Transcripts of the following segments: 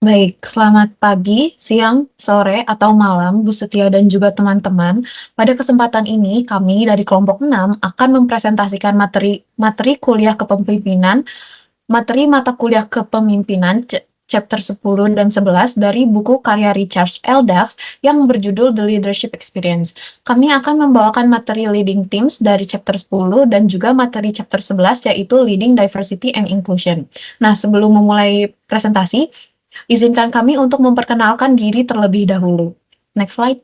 Baik, selamat pagi, siang, sore, atau malam, Bu Setia dan juga teman-teman. Pada kesempatan ini, kami dari kelompok 6 akan mempresentasikan materi kuliah kepemimpinan, materi mata kuliah kepemimpinan chapter 10 dan 11 dari buku karya Richard L. Dawes yang berjudul The Leadership Experience. Kami akan membawakan materi Leading Teams dari chapter 10 dan juga materi chapter 11 yaitu Leading Diversity and Inclusion. Nah, sebelum memulai presentasi, izinkan kami untuk memperkenalkan diri terlebih dahulu. Next slide.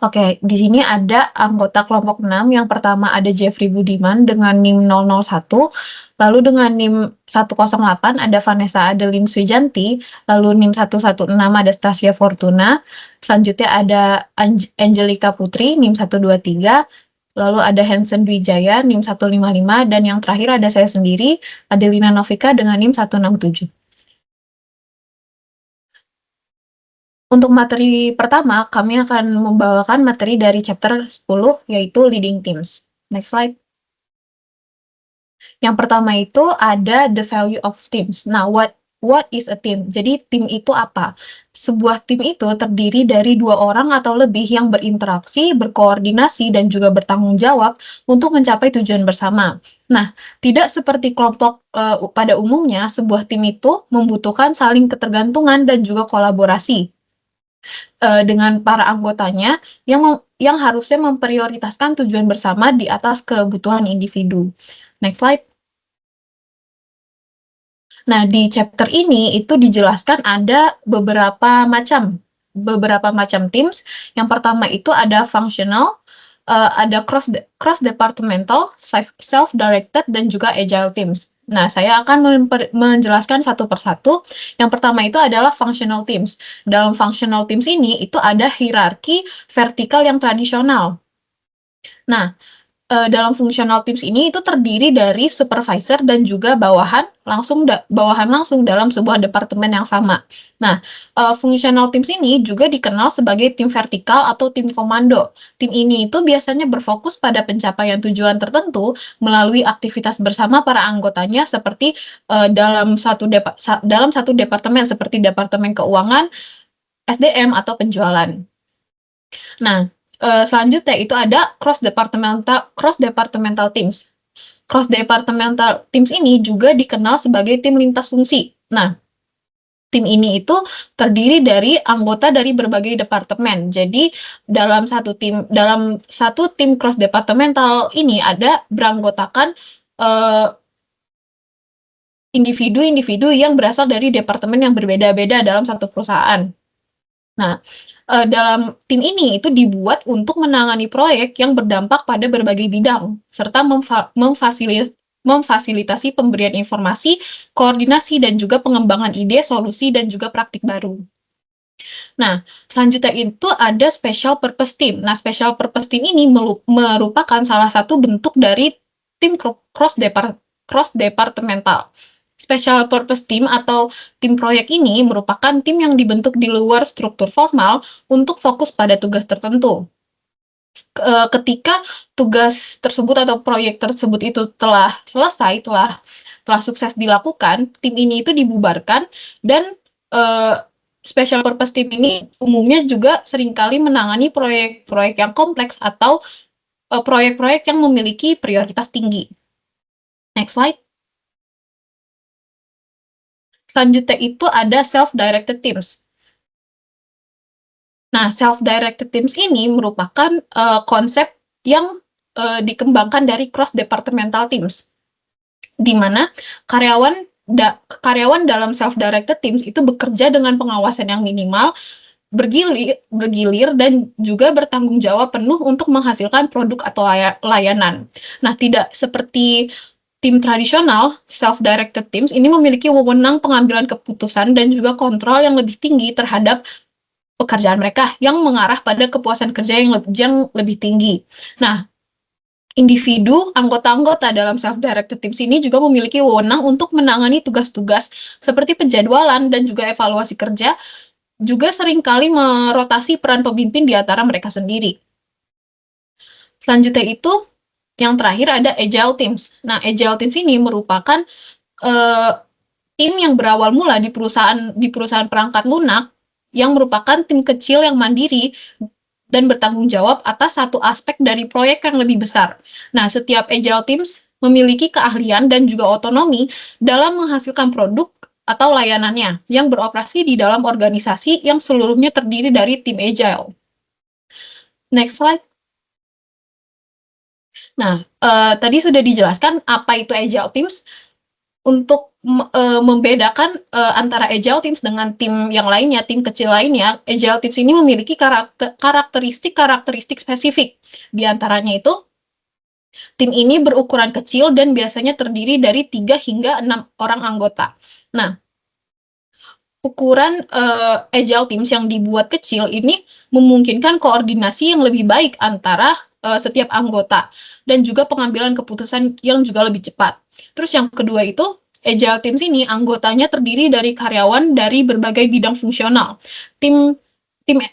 Oke, di sini ada anggota kelompok 6. Yang pertama ada Jeffrey Budiman dengan NIM 001, lalu dengan NIM 108 ada Vanessa Adeline Swijanti, lalu NIM 116 ada Stasia Fortuna, selanjutnya ada Angelica Putri NIM 123, lalu ada Hansen Wijaya NIM 155, dan yang terakhir ada saya sendiri, Adelina Novika dengan NIM 167. Untuk materi pertama, kami akan membawakan materi dari chapter 10, yaitu Leading Teams. Next slide. Yang pertama itu ada the value of teams. Nah, what is a team? Jadi, tim itu apa? Sebuah tim itu terdiri dari 2 orang atau lebih yang berinteraksi, berkoordinasi, dan juga bertanggung jawab untuk mencapai tujuan bersama. Nah, tidak seperti kelompok pada umumnya, sebuah tim itu membutuhkan saling ketergantungan dan juga kolaborasi dengan para anggotanya yang harusnya memprioritaskan tujuan bersama di atas kebutuhan individu. Next slide. Nah, di chapter ini itu dijelaskan ada beberapa macam teams. Yang pertama itu ada functional, ada cross departmental, self-directed, dan juga agile teams. Nah, saya akan menjelaskan satu persatu. Yang pertama itu adalah functional teams. Dalam functional teams ini itu ada hierarki vertikal yang tradisional. Nah, dalam functional teams ini itu terdiri dari supervisor dan juga bawahan langsung dalam sebuah departemen yang sama. Nah, functional teams ini juga dikenal sebagai tim vertikal atau tim komando. Tim ini itu biasanya berfokus pada pencapaian tujuan tertentu melalui aktivitas bersama para anggotanya seperti dalam satu departemen seperti departemen keuangan, SDM, atau penjualan. Nah, selanjutnya itu ada cross departmental teams. Cross departmental teams ini juga dikenal sebagai tim lintas fungsi. Nah, tim ini itu terdiri dari anggota dari berbagai departemen. Jadi, dalam satu tim cross departmental ini ada beranggotakan individu-individu yang berasal dari departemen yang berbeda-beda dalam satu perusahaan. Nah, dalam tim ini itu dibuat untuk menangani proyek yang berdampak pada berbagai bidang, serta memfasilitasi pemberian informasi, koordinasi, dan juga pengembangan ide, solusi, dan juga praktik baru. Nah, selanjutnya itu ada special purpose team. Nah, special purpose team ini merupakan salah satu bentuk dari tim cross departmental. Special purpose team atau tim proyek ini merupakan tim yang dibentuk di luar struktur formal untuk fokus pada tugas tertentu. Ketika tugas tersebut atau proyek tersebut itu telah selesai, telah sukses dilakukan, tim ini itu dibubarkan dan special purpose team ini umumnya juga seringkali menangani proyek-proyek yang kompleks atau proyek-proyek yang memiliki prioritas tinggi. Next slide. Selanjutnya itu ada self-directed teams. Nah, self-directed teams ini merupakan konsep yang dikembangkan dari cross-departmental teams, di mana karyawan dalam self-directed teams itu bekerja dengan pengawasan yang minimal, bergilir dan juga bertanggung jawab penuh untuk menghasilkan produk atau layanan. Nah, tidak seperti tim tradisional, self-directed teams ini memiliki wewenang pengambilan keputusan dan juga kontrol yang lebih tinggi terhadap pekerjaan mereka yang mengarah pada kepuasan kerja yang lebih tinggi. Nah, anggota-anggota dalam self-directed teams ini juga memiliki wewenang untuk menangani tugas-tugas seperti penjadwalan dan juga evaluasi kerja, juga seringkali merotasi peran pemimpin di antara mereka sendiri. Selanjutnya itu, yang terakhir ada agile teams. Nah, agile teams ini merupakan tim yang berawal mula di perusahaan perangkat lunak yang merupakan tim kecil yang mandiri dan bertanggung jawab atas satu aspek dari proyek yang lebih besar. Nah, setiap agile teams memiliki keahlian dan juga otonomi dalam menghasilkan produk atau layanannya yang beroperasi di dalam organisasi yang seluruhnya terdiri dari tim agile. Next slide. Nah, tadi sudah dijelaskan apa itu agile teams. Untuk membedakan antara agile teams dengan tim yang lainnya, tim kecil lainnya, agile teams ini memiliki karakteristik spesifik. Di antaranya itu, tim ini berukuran kecil dan biasanya terdiri dari 3 hingga 6 orang anggota. Nah, ukuran agile teams yang dibuat kecil ini memungkinkan koordinasi yang lebih baik antara setiap anggota dan juga pengambilan keputusan yang juga lebih cepat. Terus yang kedua itu, agile teams ini anggotanya terdiri dari karyawan dari berbagai bidang fungsional. Tim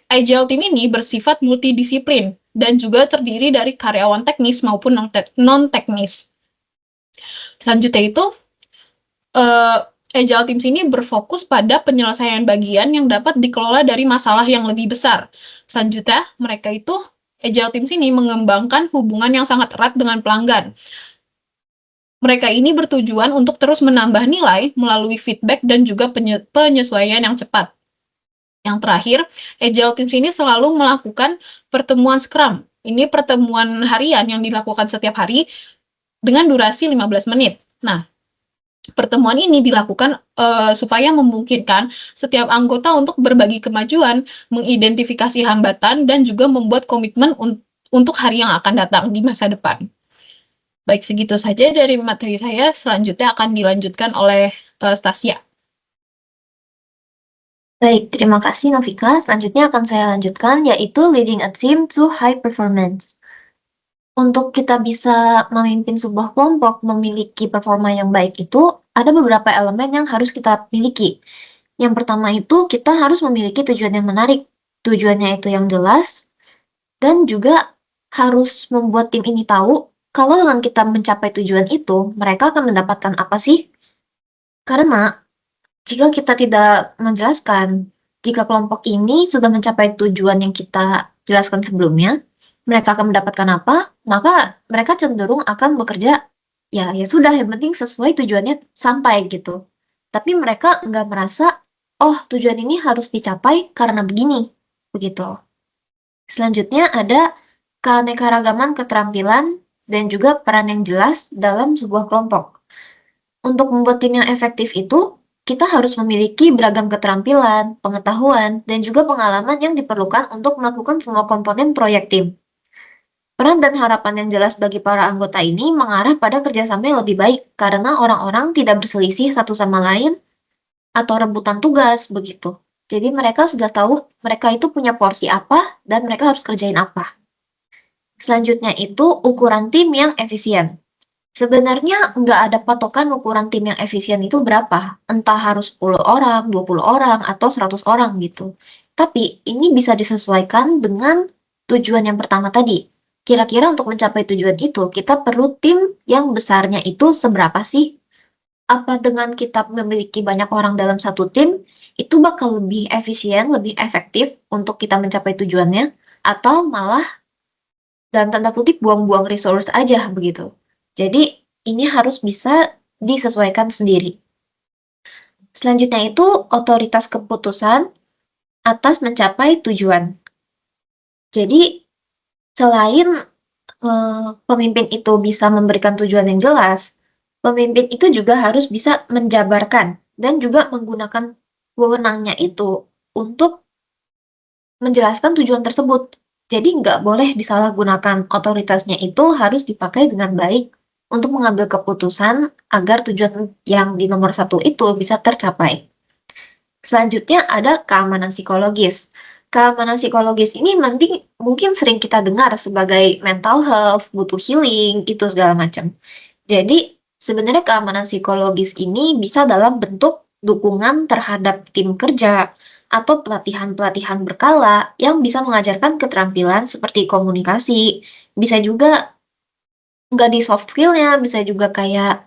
agile team ini bersifat multidisiplin dan juga terdiri dari karyawan teknis maupun non-teknis. Selanjutnya itu, agile teams ini berfokus pada penyelesaian bagian yang dapat dikelola dari masalah yang lebih besar. Selanjutnya, agile teams ini mengembangkan hubungan yang sangat erat dengan pelanggan. Mereka ini bertujuan untuk terus menambah nilai melalui feedback dan juga penyesuaian yang cepat. Yang terakhir, agile teams ini selalu melakukan pertemuan Scrum. Ini pertemuan harian yang dilakukan setiap hari dengan durasi 15 menit. Nah, pertemuan ini dilakukan supaya memungkinkan setiap anggota untuk berbagi kemajuan, mengidentifikasi hambatan, dan juga membuat komitmen untuk hari yang akan datang di masa depan. Baik, segitu saja dari materi saya. Selanjutnya akan dilanjutkan oleh Stasia. Baik, terima kasih Novika. Selanjutnya akan saya lanjutkan, yaitu leading a team to high performance. Untuk kita bisa memimpin sebuah kelompok memiliki performa yang baik itu, ada beberapa elemen yang harus kita miliki. Yang pertama itu, kita harus memiliki tujuan yang menarik. Tujuannya itu yang jelas, dan juga harus membuat tim ini tahu kalau dengan kita mencapai tujuan itu, mereka akan mendapatkan apa sih? Karena jika kita tidak menjelaskan, jika kelompok ini sudah mencapai tujuan yang kita jelaskan sebelumnya, mereka akan mendapatkan apa, maka mereka cenderung akan bekerja, ya sudah, yang penting sesuai tujuannya sampai gitu. Tapi mereka nggak merasa, oh tujuan ini harus dicapai karena begini, begitu. Selanjutnya ada keanekaragaman keterampilan dan juga peran yang jelas dalam sebuah kelompok. Untuk membuat tim yang efektif itu, kita harus memiliki beragam keterampilan, pengetahuan, dan juga pengalaman yang diperlukan untuk melakukan semua komponen proyek tim. Peran dan harapan yang jelas bagi para anggota ini mengarah pada kerjasama yang lebih baik karena orang-orang tidak berselisih satu sama lain atau rebutan tugas begitu. Jadi mereka sudah tahu mereka itu punya porsi apa dan mereka harus kerjain apa. Selanjutnya itu ukuran tim yang efisien. Sebenarnya nggak ada patokan ukuran tim yang efisien itu berapa, entah harus 10 orang, 20 orang, atau 100 orang gitu. Tapi ini bisa disesuaikan dengan tujuan yang pertama tadi. Kira-kira untuk mencapai tujuan itu, kita perlu tim yang besarnya itu seberapa sih? Apa dengan kita memiliki banyak orang dalam satu tim, itu bakal lebih efisien, lebih efektif untuk kita mencapai tujuannya, atau malah dalam tanda kutip buang-buang resource aja begitu. Jadi ini harus bisa disesuaikan sendiri. Selanjutnya itu otoritas keputusan atas mencapai tujuan. Jadi selain pemimpin itu bisa memberikan tujuan yang jelas, pemimpin itu juga harus bisa menjabarkan dan juga menggunakan wewenangnya itu untuk menjelaskan tujuan tersebut. Jadi nggak boleh disalahgunakan, otoritasnya itu harus dipakai dengan baik untuk mengambil keputusan agar tujuan yang di nomor 1 itu bisa tercapai. Selanjutnya ada keamanan psikologis. Keamanan psikologis ini mungkin sering kita dengar sebagai mental health, butuh healing, itu segala macam. Jadi sebenarnya keamanan psikologis ini bisa dalam bentuk dukungan terhadap tim kerja, atau pelatihan-pelatihan berkala yang bisa mengajarkan keterampilan seperti komunikasi, bisa juga nggak di soft skill-nya, bisa juga kayak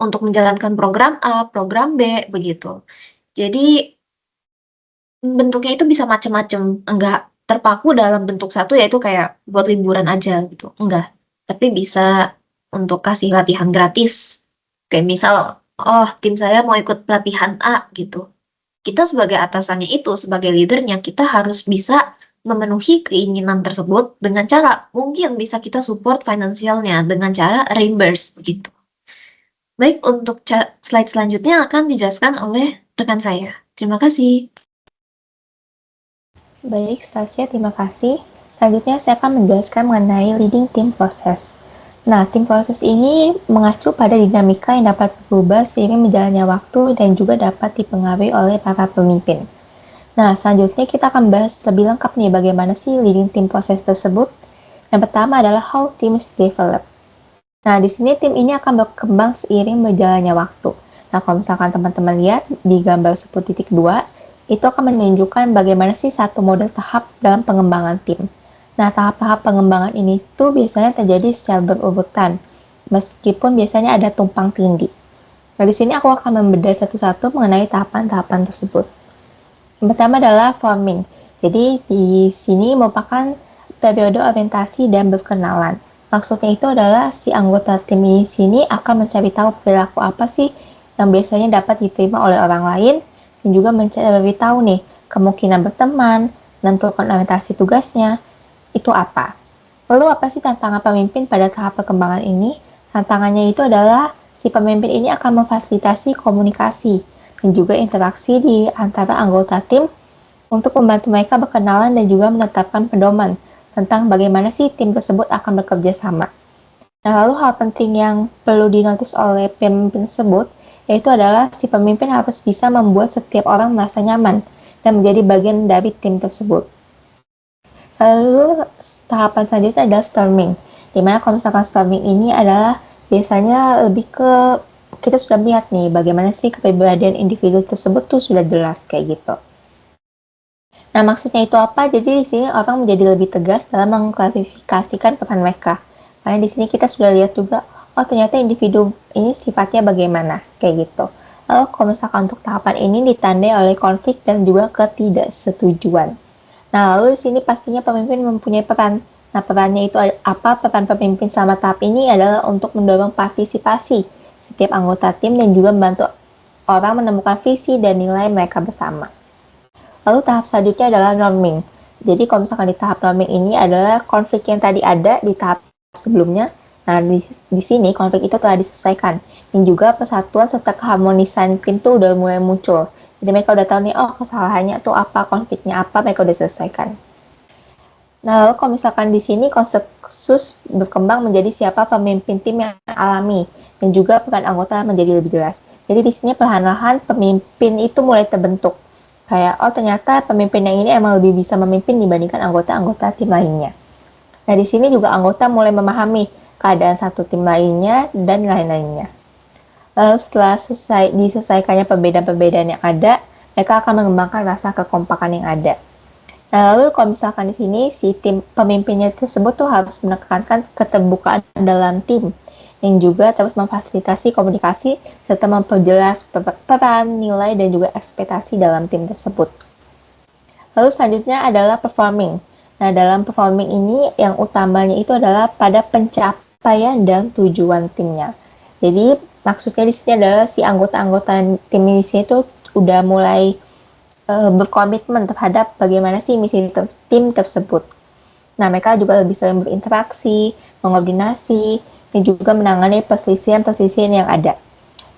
untuk menjalankan program A, program B, begitu. Jadi bentuknya itu bisa macam-macam, enggak terpaku dalam bentuk satu yaitu kayak buat liburan aja gitu, enggak. Tapi bisa untuk kasih latihan gratis. Kayak misal, oh tim saya mau ikut pelatihan A gitu. Kita sebagai atasannya itu, sebagai leadernya, kita harus bisa memenuhi keinginan tersebut dengan cara mungkin bisa kita support finansialnya dengan cara reimburse begitu. Baik, untuk slide selanjutnya akan dijelaskan oleh rekan saya. Terima kasih. Baik, Stasia, terima kasih. Selanjutnya saya akan menjelaskan mengenai leading team process. Nah, tim proses ini mengacu pada dinamika yang dapat berubah seiring berjalannya waktu dan juga dapat dipengaruhi oleh para pemimpin. Nah, selanjutnya kita akan bahas lebih lengkap nih bagaimana sih leading team process tersebut. Yang pertama adalah how teams develop. Nah, di sini tim ini akan berkembang seiring berjalannya waktu. Nah, kalau misalkan teman-teman lihat di gambar 10.2, itu akan menunjukkan bagaimana sih satu model tahap dalam pengembangan tim. Nah, tahap-tahap pengembangan ini tuh biasanya terjadi secara berurutan, meskipun biasanya ada tumpang tindih. Nah, di sini aku akan membedah satu-satu mengenai tahapan-tahapan tersebut. Yang pertama adalah forming. Jadi, di sini merupakan periode orientasi dan berkenalan. Maksudnya itu adalah si anggota tim di sini akan mencari tahu perilaku apa sih yang biasanya dapat diterima oleh orang lain dan juga mencari tahu nih kemungkinan berteman, menentukan orientasi tugasnya, itu apa. Lalu apa sih tantangan pemimpin pada tahap perkembangan ini? Tantangannya itu adalah si pemimpin ini akan memfasilitasi komunikasi dan juga interaksi di antara anggota tim untuk membantu mereka berkenalan dan juga menetapkan pedoman tentang bagaimana sih tim tersebut akan bekerja sama. Nah, lalu hal penting yang perlu dinotis oleh pemimpin tersebut yaitu adalah si pemimpin harus bisa membuat setiap orang merasa nyaman dan menjadi bagian dari tim tersebut. Lalu tahapan selanjutnya adalah storming, dimana kalau misalkan storming ini adalah biasanya lebih ke kita sudah melihat nih bagaimana sih kepribadian individu tersebut tuh sudah jelas kayak gitu. Nah, maksudnya itu apa? Jadi di sini orang menjadi lebih tegas dalam mengklarifikasikan peran mereka. Karena di sini kita sudah lihat juga, oh ternyata individu ini sifatnya bagaimana, kayak gitu. Lalu kalau misalkan untuk tahapan ini ditandai oleh konflik dan juga ketidaksetujuan. Nah, lalu di sini pastinya pemimpin mempunyai peran. Nah, perannya itu apa? Peran pemimpin selama tahap ini adalah untuk mendorong partisipasi setiap anggota tim dan juga membantu orang menemukan visi dan nilai mereka bersama. Lalu tahap selanjutnya adalah norming. Jadi kalau misalkan di tahap norming ini adalah konflik yang tadi ada di tahap sebelumnya. Nah, di sini konflik itu telah diselesaikan. Dan juga persatuan serta keharmonisan tim itu udah mulai muncul. Jadi mereka udah tahu nih, oh kesalahannya tuh apa, konfliknya apa, mereka udah selesaikan. Nah, lalu kalau misalkan di sini konsensus berkembang menjadi siapa pemimpin tim yang alami dan juga peran anggota menjadi lebih jelas. Jadi di sini perlahan-lahan pemimpin itu mulai terbentuk. Kayak, oh ternyata pemimpin yang ini emang lebih bisa memimpin dibandingkan anggota-anggota tim lainnya. Nah, di sini juga anggota mulai memahami keadaan satu tim lainnya dan lain-lainnya. Lalu setelah diselesaikannya perbedaan-perbedaan yang ada, mereka akan mengembangkan rasa kekompakan yang ada. Nah, lalu kalau misalkan di sini si tim pemimpinnya tersebut tuh harus menekankan keterbukaan dalam tim yang juga terus memfasilitasi komunikasi serta memperjelas peran, nilai, dan juga ekspektasi dalam tim tersebut. Lalu selanjutnya adalah performing. Nah, dalam performing ini yang utamanya itu adalah pada pencapaian dan tujuan timnya. Jadi maksudnya di sini adalah si anggota-anggota tim di sini tuh udah mulai berkomitmen terhadap bagaimana sih misi tim tersebut. Nah, mereka juga lebih sering berinteraksi, mengordinasi, dan juga menangani perselisihan-perselisihan yang ada.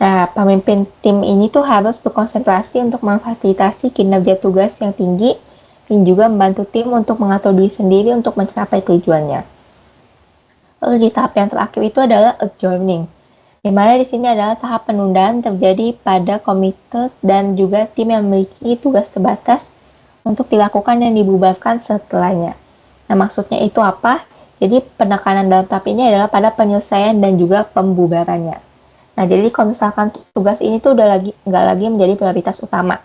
Nah, pemimpin tim ini tuh harus berkonsentrasi untuk memfasilitasi kinerja tugas yang tinggi dan juga membantu tim untuk mengatur diri sendiri untuk mencapai tujuannya. Lalu di tahap yang terakhir itu adalah adjourning, di mana di sini adalah tahap penundaan terjadi pada komite dan juga tim yang memiliki tugas terbatas untuk dilakukan dan dibubarkan setelahnya. Nah, maksudnya itu apa? Jadi penekanan dalam tahap ini adalah pada penyelesaian dan juga pembubarannya. Nah, jadi kalau misalkan tugas ini tuh udah nggak lagi menjadi prioritas utama.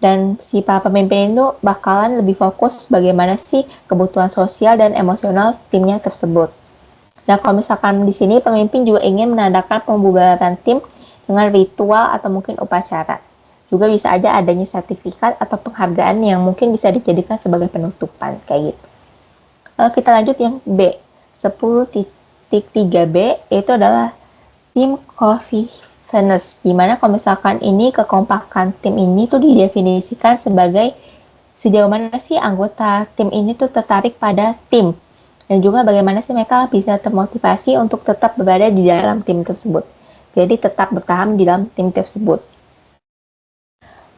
Dan si para pemimpin itu bakalan lebih fokus bagaimana sih kebutuhan sosial dan emosional timnya tersebut. Nah, kalau misalkan di sini pemimpin juga ingin menandakan pembubaran tim dengan ritual atau mungkin upacara. Juga bisa aja adanya sertifikat atau penghargaan yang mungkin bisa dijadikan sebagai penutupan, kayak gitu. Lalu kita lanjut yang B, 10.3b, yaitu adalah tim cohesiveness, dimana kalau misalkan ini kekompakan tim ini tuh didefinisikan sebagai sejauh mana sih anggota tim ini tuh tertarik pada tim, dan juga bagaimana sih mereka bisa termotivasi untuk tetap berada di dalam tim tersebut. Jadi tetap bertahan di dalam tim tersebut.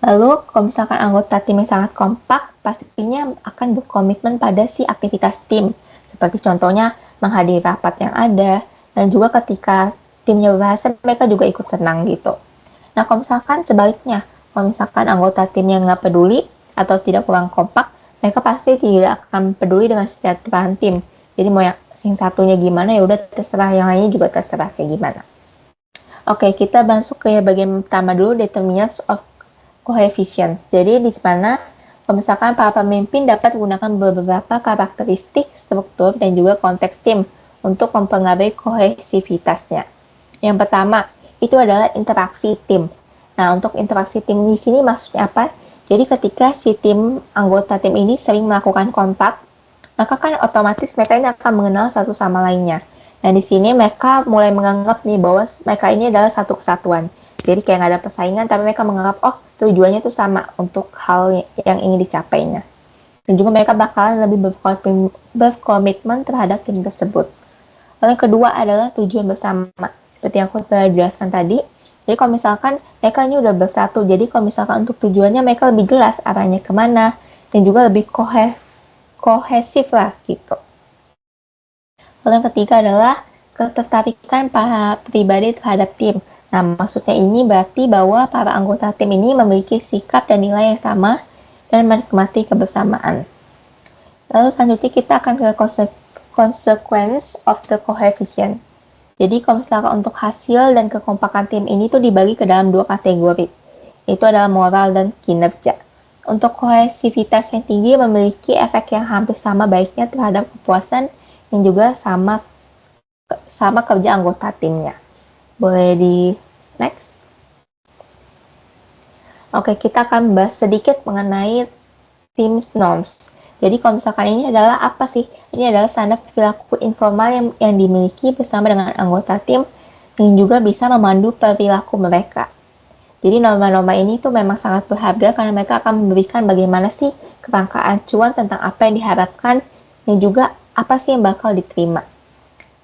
Lalu, kalau misalkan anggota tim yang sangat kompak, pastinya akan berkomitmen pada si aktivitas tim. Seperti contohnya, menghadiri rapat yang ada, dan juga ketika timnya berhasil, mereka juga ikut senang gitu. Nah, kalau misalkan sebaliknya, kalau misalkan anggota tim yang nggak peduli atau tidak kurang kompak, mereka pasti tidak akan peduli dengan kesejahteraan tim. Jadi mau yang satunya gimana, ya udah terserah, yang lainnya juga terserah kayak gimana. Oke, kita masuk ke bagian pertama dulu, determinants of coefficients. Jadi di mana kalau misalkan para pemimpin dapat menggunakan beberapa karakteristik, struktur, dan juga konteks tim untuk mempengaruhi kohesivitasnya. Yang pertama, itu adalah interaksi tim. Nah, untuk interaksi tim di sini maksudnya apa? Jadi ketika si tim, anggota tim ini sering melakukan kontak, maka kan otomatis mereka ini akan mengenal satu sama lainnya. Nah, di sini mereka mulai menganggap nih bahwa mereka ini adalah satu kesatuan. Jadi kayak nggak ada persaingan, tapi mereka menganggap, oh tujuannya tuh sama untuk hal yang ingin dicapainya. Dan juga mereka bakalan lebih berkomitmen terhadap tim tersebut. Lalu yang kedua adalah tujuan bersama. Seperti yang aku telah jelaskan tadi. Jadi kalau misalkan mereka ini udah bersatu, jadi kalau misalkan untuk tujuannya mereka lebih jelas arahnya kemana, dan juga lebih kohesif lah gitu. Lalu yang ketiga adalah ketertarikan para pribadi terhadap tim. Nah, maksudnya ini berarti bahwa para anggota tim ini memiliki sikap dan nilai yang sama dan menikmati kebersamaan. Lalu selanjutnya kita akan ke consequence of the coefficient. Jadi kalau misalkan untuk hasil dan kekompakan tim ini tuh dibagi ke dalam dua kategori. Itu adalah moral dan kinerja. Untuk kohesivitas yang tinggi memiliki efek yang hampir sama baiknya terhadap kepuasan yang juga sama kerja anggota timnya. Boleh di next. Oke, kita akan bahas sedikit mengenai team norms. Jadi kalau misalkan ini adalah apa sih? Ini adalah standar perilaku informal yang dimiliki bersama dengan anggota tim yang juga bisa memandu perilaku mereka. Jadi norma-norma ini tuh memang sangat berharga karena mereka akan memberikan bagaimana sih kerangka acuan tentang apa yang diharapkan dan juga apa sih yang bakal diterima.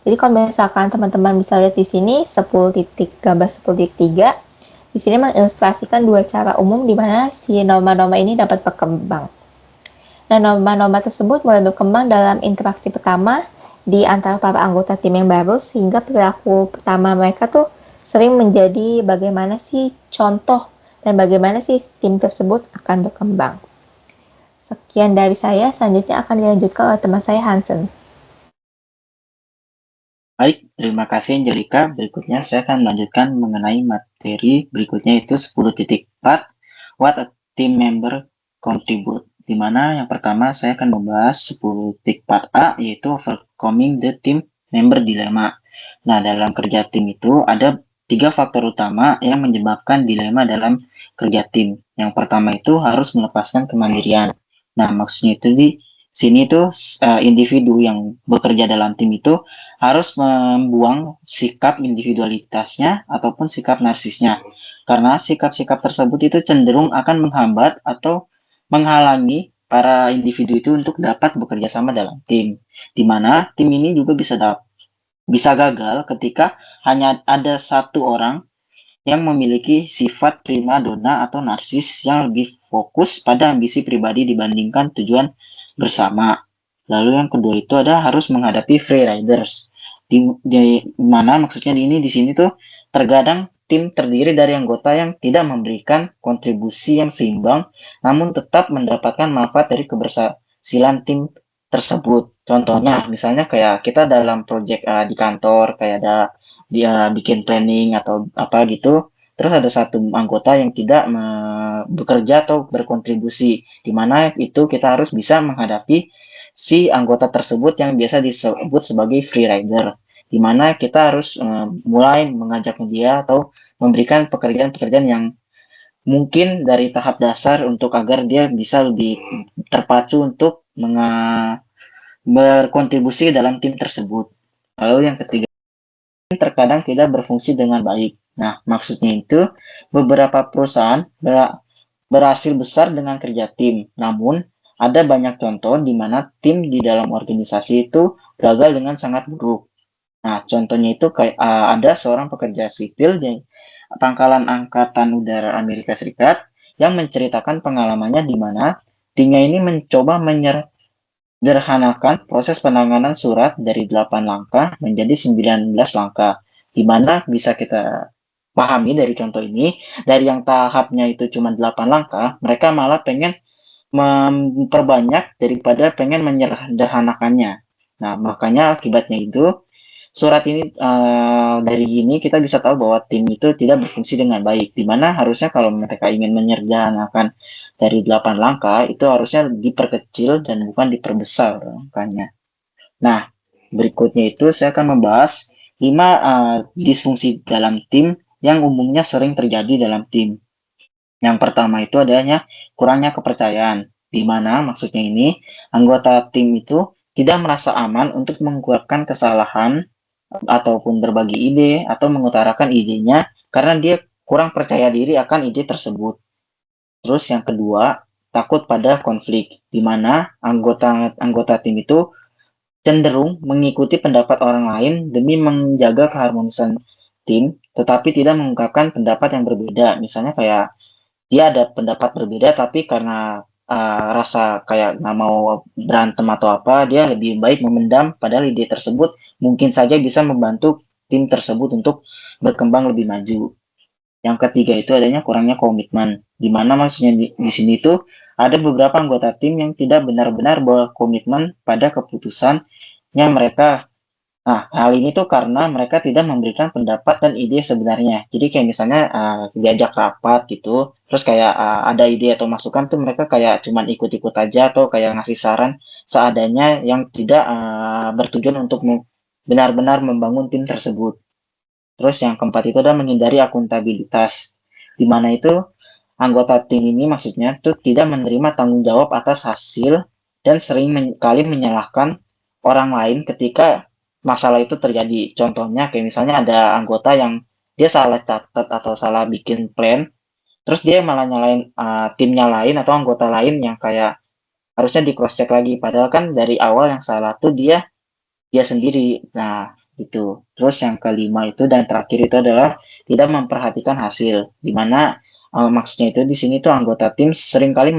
Jadi kalau misalkan teman-teman bisa lihat di sini 10.3, di sini mengilustrasikan dua cara umum di mana si norma-norma ini dapat berkembang. Nah, norma-norma tersebut mulai berkembang dalam interaksi pertama di antara para anggota tim yang baru, sehingga perilaku pertama mereka tuh sering menjadi bagaimana sih contoh dan bagaimana sih tim tersebut akan berkembang. Sekian dari saya, selanjutnya akan dilanjutkan oleh teman saya Hansen. Baik, terima kasih Angelika. Berikutnya saya akan melanjutkan mengenai materi berikutnya itu 10.4 What a team member contribute. Di mana yang pertama saya akan membahas 10.4a yaitu overcoming the team member dilemma. Nah, dalam kerja tim itu ada 3 faktor utama yang menyebabkan dilema dalam kerja tim. Yang pertama itu harus melepaskan kemandirian. Nah, maksudnya itu di sini tuh individu yang bekerja dalam tim itu harus membuang sikap individualitasnya ataupun sikap narsisnya. Karena sikap-sikap tersebut itu cenderung akan menghambat atau menghalangi para individu itu untuk dapat bekerja sama dalam tim. Di mana tim ini juga bisa gagal ketika hanya ada satu orang yang memiliki sifat primadona atau narsis yang lebih fokus pada ambisi pribadi dibandingkan tujuan bersama. Lalu yang kedua itu ada harus menghadapi free riders. Di mana maksudnya di sini tuh terkadang tim terdiri dari anggota yang tidak memberikan kontribusi yang seimbang, namun tetap mendapatkan manfaat dari keberhasilan tim tersebut. Contohnya, misalnya kayak kita dalam project di kantor, kayak ada dia bikin planning atau apa gitu, terus ada satu anggota yang tidak bekerja atau berkontribusi, di mana itu kita harus bisa menghadapi si anggota tersebut yang biasa disebut sebagai free rider. di mana kita harus mulai mengajak dia atau memberikan pekerjaan-pekerjaan yang mungkin dari tahap dasar untuk agar dia bisa lebih terpacu untuk berkontribusi dalam tim tersebut. Lalu yang ketiga, terkadang tidak berfungsi dengan baik. Nah, maksudnya itu beberapa perusahaan berhasil besar dengan kerja tim, namun ada banyak contoh di mana tim di dalam organisasi itu gagal dengan sangat buruk. Nah, contohnya itu kayak ada seorang pekerja sipil di Pangkalan Angkatan Udara Amerika Serikat yang menceritakan pengalamannya di mana timnya ini mencoba menyederhanakan proses penanganan surat dari 8 langkah menjadi 19 langkah. Di mana bisa kita pahami dari contoh ini, dari yang tahapnya itu cuma 8 langkah, mereka malah pengen memperbanyak daripada pengen menyederhanakannya. Nah, makanya akibatnya itu surat ini dari ini kita bisa tahu bahwa tim itu tidak berfungsi dengan baik, di mana harusnya kalau mereka ingin menyederhanakan dari 8 langkah itu harusnya diperkecil dan bukan diperbesar angkanya. Nah, berikutnya itu saya akan membahas 5 disfungsi dalam tim yang umumnya sering terjadi dalam tim. Yang pertama itu adanya kurangnya kepercayaan, di mana maksudnya ini anggota tim itu tidak merasa aman untuk mengungkapkan kesalahan ataupun berbagi ide atau mengutarakan idenya karena dia kurang percaya diri akan ide tersebut. Terus yang kedua, takut pada konflik, di mana anggota tim itu cenderung mengikuti pendapat orang lain demi menjaga keharmonisan tim, tetapi tidak mengungkapkan pendapat yang berbeda. Misalnya kayak dia ada pendapat berbeda, tapi karena rasa kayak nggak mau berantem atau apa, dia lebih baik memendam, padahal ide tersebut mungkin saja bisa membantu tim tersebut untuk berkembang lebih maju. Yang ketiga itu adanya kurangnya komitmen, di mana maksudnya di sini itu ada beberapa anggota tim yang tidak benar-benar berkomitmen pada keputusannya mereka. Nah, hal ini tuh karena mereka tidak memberikan pendapat dan ide sebenarnya. Jadi kayak misalnya diajak rapat gitu, terus kayak ada ide atau masukan tuh mereka kayak cuman ikut-ikut aja atau kayak ngasih saran seadanya yang tidak bertujuan untuk benar-benar membangun tim tersebut. Terus yang keempat itu adalah menghindari akuntabilitas, di mana itu anggota tim ini maksudnya tuh tidak menerima tanggung jawab atas hasil dan sering kali menyalahkan orang lain ketika masalah itu terjadi. Contohnya kayak misalnya ada anggota yang dia salah catat atau salah bikin plan, terus dia malah nyalain timnya lain atau anggota lain yang kayak harusnya di cross check lagi. Padahal kan dari awal yang salah tuh dia sendiri. Nah, itu. Terus yang kelima itu dan terakhir itu adalah tidak memperhatikan hasil, di mana maksudnya itu di sini tuh anggota tim seringkali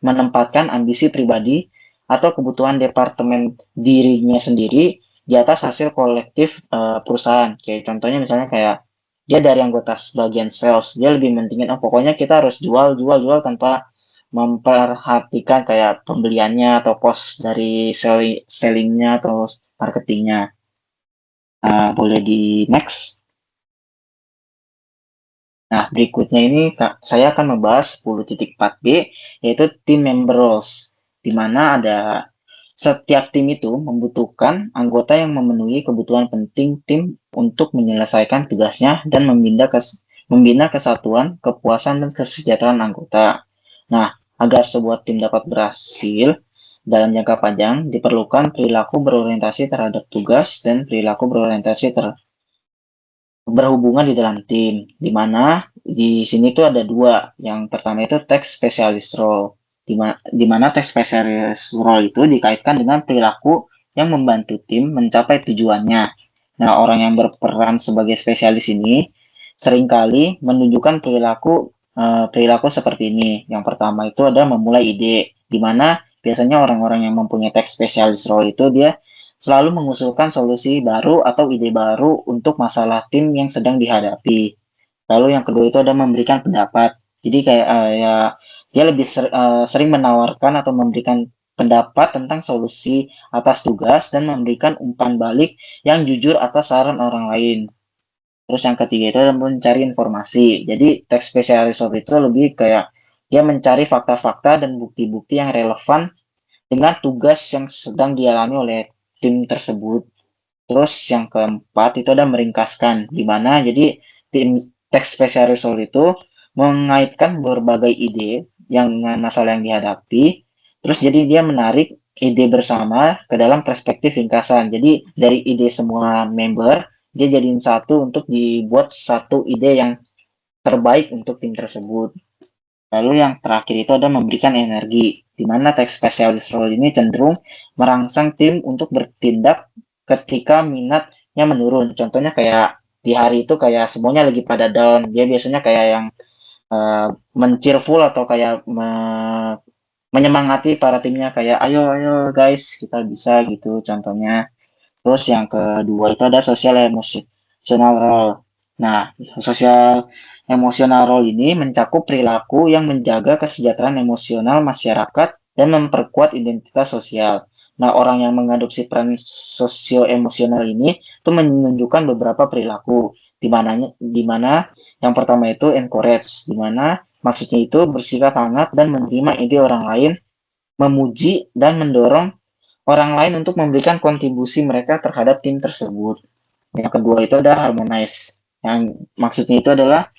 menempatkan ambisi pribadi atau kebutuhan departemen dirinya sendiri di atas hasil kolektif perusahaan. Kayak contohnya misalnya kayak dia dari anggota bagian sales, dia lebih mentingin oh pokoknya kita harus jual tanpa memperhatikan kayak pembeliannya atau pos dari sellingnya atau marketingnya. Boleh di next. Nah, berikutnya ini saya akan membahas 10.4b, yaitu team member roles, di mana ada setiap tim itu membutuhkan anggota yang memenuhi kebutuhan penting tim untuk menyelesaikan tugasnya dan membina kesatuan, kepuasan, dan kesejahteraan anggota. Nah, agar sebuah tim dapat berhasil dalam jangka panjang, diperlukan perilaku berorientasi terhadap tugas dan perilaku berorientasi berhubungan di dalam tim, di mana di sini tuh ada dua. Yang pertama itu task specialist role, di mana task specialist role itu dikaitkan dengan perilaku yang membantu tim mencapai tujuannya. Nah, orang yang berperan sebagai spesialis ini seringkali menunjukkan perilaku seperti ini. Yang pertama itu ada memulai ide, di mana biasanya orang-orang yang mempunyai task specialist role itu dia selalu mengusulkan solusi baru atau ide baru untuk masalah tim yang sedang dihadapi. Lalu yang kedua itu ada memberikan pendapat. Jadi kayak ya dia lebih sering menawarkan atau memberikan pendapat tentang solusi atas tugas dan memberikan umpan balik yang jujur atas saran orang lain. Terus yang ketiga itu adalah mencari informasi. Jadi teks spesialis itu lebih kayak dia mencari fakta-fakta dan bukti-bukti yang relevan dengan tugas yang sedang dialami oleh tim tersebut. Terus yang keempat itu ada meringkaskan, di mana jadi tim teks spesialis role itu mengaitkan berbagai ide yang dengan masalah yang dihadapi, terus jadi dia menarik ide bersama ke dalam perspektif ringkasan. Jadi dari ide semua member, dia jadiin satu untuk dibuat satu ide yang terbaik untuk tim tersebut. Lalu yang terakhir itu ada memberikan energi, di mana teks spesialis role ini cenderung merangsang tim untuk bertindak ketika minatnya menurun. Contohnya kayak di hari itu kayak semuanya lagi pada down, dia biasanya kayak yang men-cheerful atau kayak menyemangati para timnya kayak ayo ayo guys kita bisa gitu contohnya. Terus yang kedua itu ada social emotional role. Nah, sosial emotional role ini mencakup perilaku yang menjaga kesejahteraan emosional masyarakat dan memperkuat identitas sosial. Nah, orang yang mengadopsi peran sosio emosional ini itu menunjukkan beberapa perilaku di mana yang pertama itu encourage, di mana maksudnya itu bersikap hangat dan menerima ide orang lain, memuji dan mendorong orang lain untuk memberikan kontribusi mereka terhadap tim tersebut. Yang kedua itu ada harmonize. Yang maksudnya itu adalah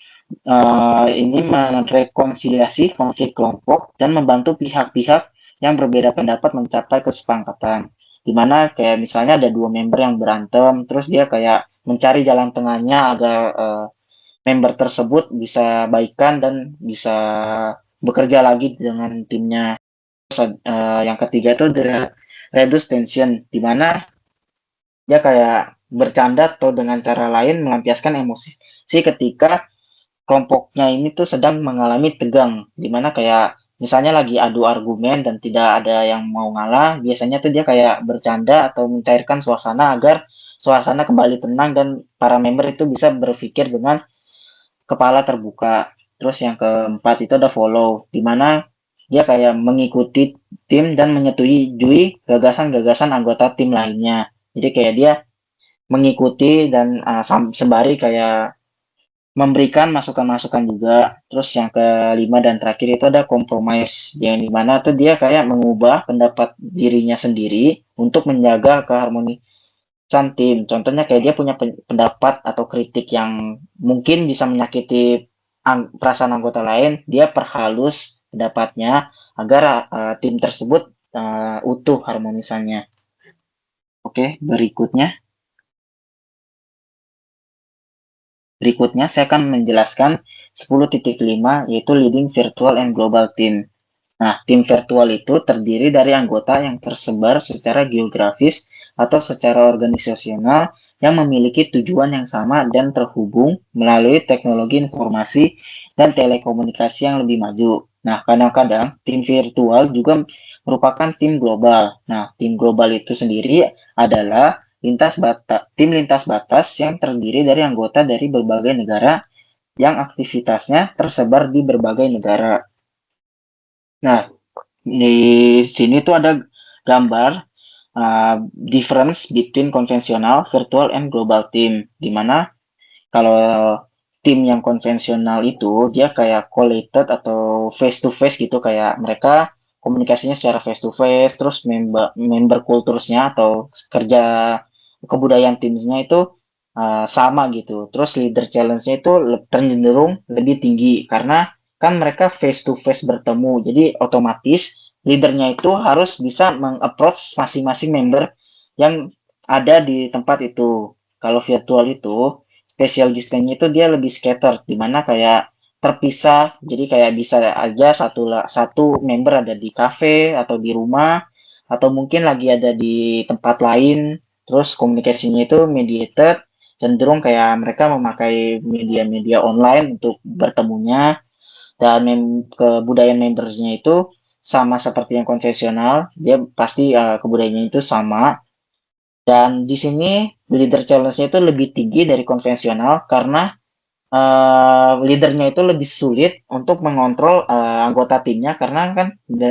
ini merekonsiliasi konflik kelompok dan membantu pihak-pihak yang berbeda pendapat mencapai kesepakatan. Dimana kayak misalnya ada dua member yang berantem, terus dia kayak mencari jalan tengahnya agar member tersebut bisa baikan dan bisa bekerja lagi dengan timnya. Yang ketiga itu reduce tension, di mana dia kayak bercanda atau dengan cara lain melampiaskan emosi ketika kelompoknya ini tuh sedang mengalami tegang, di mana kayak misalnya lagi adu argumen dan tidak ada yang mau ngalah, biasanya tuh dia kayak bercanda atau mencairkan suasana agar suasana kembali tenang dan para member itu bisa berpikir dengan kepala terbuka. Terus yang keempat itu ada follow, di mana dia kayak mengikuti tim dan menyetujui gagasan-gagasan anggota tim lainnya. Jadi kayak dia mengikuti dan sembari kayak memberikan masukan-masukan juga. Terus yang kelima dan terakhir itu ada compromise, yang dimana tuh dia kayak mengubah pendapat dirinya sendiri untuk menjaga keharmonisan tim. Contohnya kayak dia punya pendapat atau kritik yang mungkin bisa menyakiti perasaan anggota lain, dia perhalus pendapatnya agar tim tersebut utuh harmonisannya. Oke, Berikutnya saya akan menjelaskan 10.5 yaitu leading virtual and global team. Nah, tim virtual itu terdiri dari anggota yang tersebar secara geografis atau secara organisasional yang memiliki tujuan yang sama dan terhubung melalui teknologi informasi dan telekomunikasi yang lebih maju. Nah, kadang-kadang tim virtual juga merupakan tim global. Nah, tim global itu sendiri adalah tim lintas batas yang terdiri dari anggota dari berbagai negara yang aktivitasnya tersebar di berbagai negara. Nah, di sini tuh ada gambar difference between konvensional, virtual, and global team. Di mana kalau tim yang konvensional itu dia kayak collated atau face to face gitu, kayak mereka komunikasinya secara face to face, terus member kulturnya atau kerja kebudayaan timnya itu sama gitu. Terus leader challenge-nya itu cenderung lebih tinggi karena kan mereka face to face bertemu. Jadi otomatis leadernya itu harus bisa meng-approach masing-masing member yang ada di tempat itu. Kalau virtual itu special distance itu dia lebih scattered, di mana kayak terpisah. Jadi kayak bisa aja satu member ada di cafe atau di rumah atau mungkin lagi ada di tempat lain. Terus komunikasinya itu mediated, cenderung kayak mereka memakai media-media online untuk bertemunya, dan kebudayaan membersnya itu sama seperti yang konvensional, dia pasti kebudayaannya itu sama. Dan di sini leader challenge-nya itu lebih tinggi dari konvensional karena leadernya itu lebih sulit untuk mengontrol anggota timnya karena kan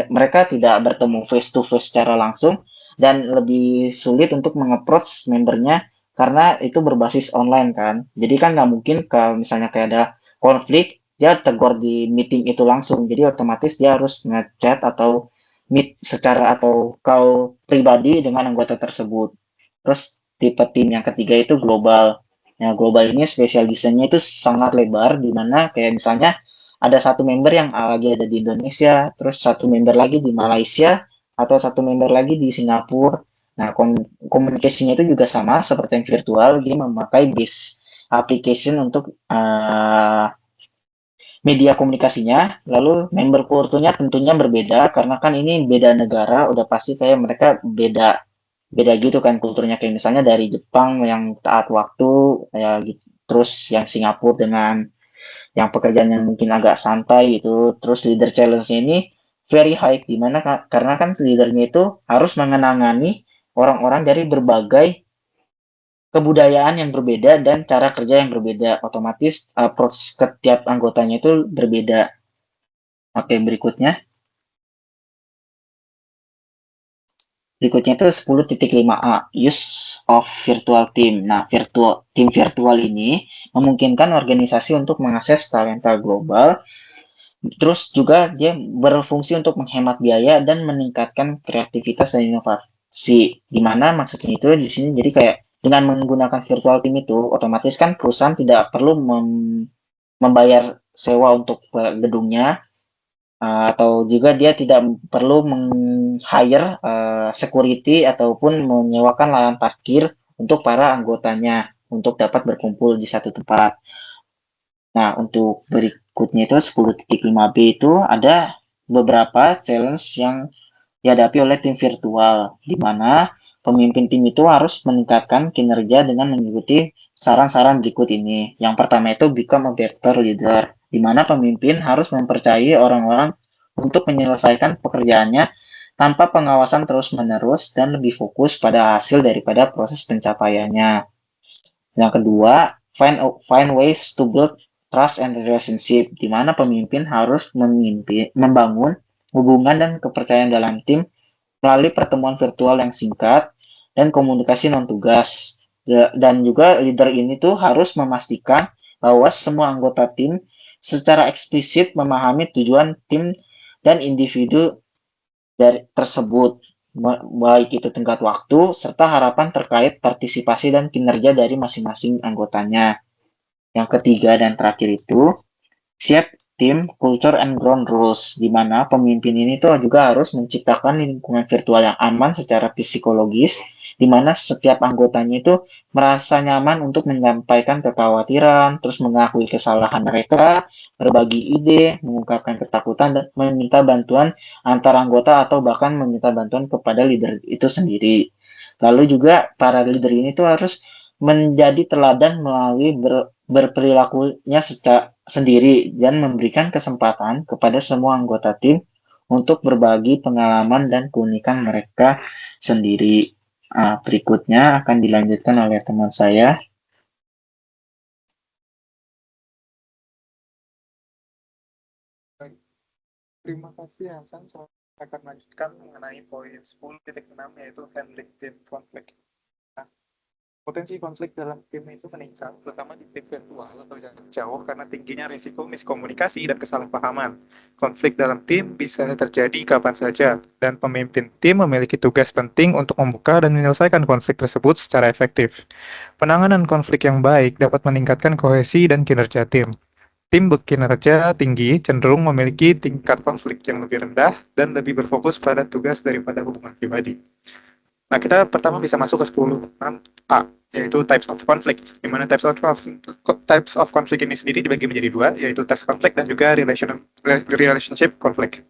mereka tidak bertemu face to face secara langsung dan lebih sulit untuk mengapproach membernya karena itu berbasis online kan. Jadi kan nggak mungkin kalau misalnya kayak ada konflik dia tegur di meeting itu langsung. Jadi otomatis dia harus ngechat atau meet secara atau call pribadi dengan anggota tersebut. Terus tipe tim yang ketiga itu global. Nah, global ini special design-nya itu sangat lebar, di mana kayak misalnya ada satu member yang lagi ada di Indonesia, terus satu member lagi di Malaysia, atau satu member lagi di Singapura. Nah, komunikasinya itu juga sama seperti yang virtual, dia memakai base application untuk media komunikasinya, lalu member kulturnya tentunya berbeda, karena kan ini beda negara, udah pasti kayak mereka beda beda gitu kan kulturnya, kayak misalnya dari Jepang yang taat waktu, ya gitu. Terus yang Singapura dengan yang pekerjaan yang mungkin agak santai gitu. Terus leader challenge-nya ini very high, dimana karena kan leadernya itu harus mengenangani orang-orang dari berbagai kebudayaan yang berbeda dan cara kerja yang berbeda. Otomatis approach setiap anggotanya itu berbeda. Oke, berikutnya. Berikutnya itu 10.5a, use of virtual team. Nah, tim virtual ini memungkinkan organisasi untuk mengakses talenta global. Terus juga dia berfungsi untuk menghemat biaya dan meningkatkan kreativitas dan inovasi. Gimana maksudnya itu di sini? Jadi kayak dengan menggunakan virtual team itu, otomatis kan perusahaan tidak perlu membayar sewa untuk gedungnya, atau juga dia tidak perlu meng-hire security ataupun menyewakan lahan parkir untuk para anggotanya untuk dapat berkumpul di satu tempat. Nah, untuk berikutnya itu 10.5b itu ada beberapa challenge yang dihadapi oleh tim virtual, di mana pemimpin tim itu harus meningkatkan kinerja dengan mengikuti saran-saran berikut ini. Yang pertama itu become a better leader, di mana pemimpin harus mempercayai orang-orang untuk menyelesaikan pekerjaannya tanpa pengawasan terus-menerus dan lebih fokus pada hasil daripada proses pencapaiannya. Yang kedua, find ways to build trust and relationship, di mana pemimpin harus membangun hubungan dan kepercayaan dalam tim melalui pertemuan virtual yang singkat dan komunikasi non-tugas. Dan juga leader ini tuh harus memastikan bahwa semua anggota tim secara eksplisit memahami tujuan tim dan individu dari tersebut, baik itu tenggat waktu serta harapan terkait partisipasi dan kinerja dari masing-masing anggotanya. Yang ketiga dan terakhir itu shape team culture and ground rules, di mana pemimpin ini tuh juga harus menciptakan lingkungan virtual yang aman secara psikologis, di mana setiap anggotanya itu merasa nyaman untuk menyampaikan kekhawatiran, terus mengakui kesalahan mereka, berbagi ide, mengungkapkan ketakutan, dan meminta bantuan antar anggota atau bahkan meminta bantuan kepada leader itu sendiri. Lalu juga para leader ini tuh harus menjadi teladan melalui berperilakunya sendiri dan memberikan kesempatan kepada semua anggota tim untuk berbagi pengalaman dan keunikan mereka sendiri. Berikutnya akan dilanjutkan oleh teman saya. Terima kasih Hasan. Saya akan melanjutkan mengenai poin 10.6 yaitu handling team conflict. Nah, potensi konflik dalam tim itu meningkat, terutama di tim virtual atau jarak jauh karena tingginya risiko miskomunikasi dan kesalahpahaman. Konflik dalam tim bisa terjadi kapan saja, dan pemimpin tim memiliki tugas penting untuk membuka dan menyelesaikan konflik tersebut secara efektif. Penanganan konflik yang baik dapat meningkatkan kohesi dan kinerja tim. Tim berkinerja tinggi cenderung memiliki tingkat konflik yang lebih rendah dan lebih berfokus pada tugas daripada hubungan pribadi. Nah, kita pertama bisa masuk ke 10.6a, yaitu types of conflict. Di mana types of conflict ini sendiri dibagi menjadi dua, yaitu task conflict dan juga relationship conflict.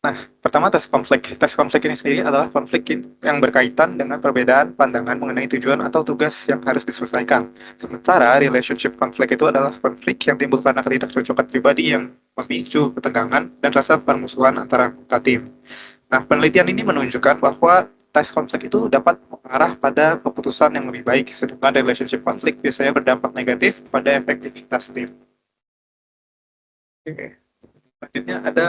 Nah, pertama task conflict. Task conflict ini sendiri adalah konflik yang berkaitan dengan perbedaan pandangan mengenai tujuan atau tugas yang harus diselesaikan. Sementara relationship conflict itu adalah konflik yang timbul karena ketidakcocokan pribadi yang memicu ketegangan dan rasa permusuhan antara anggota tim. Nah, penelitian ini menunjukkan bahwa task conflict itu dapat mengarah pada keputusan yang lebih baik, sedangkan relationship conflict biasanya berdampak negatif pada efektivitas tim. Oke. Selanjutnya ada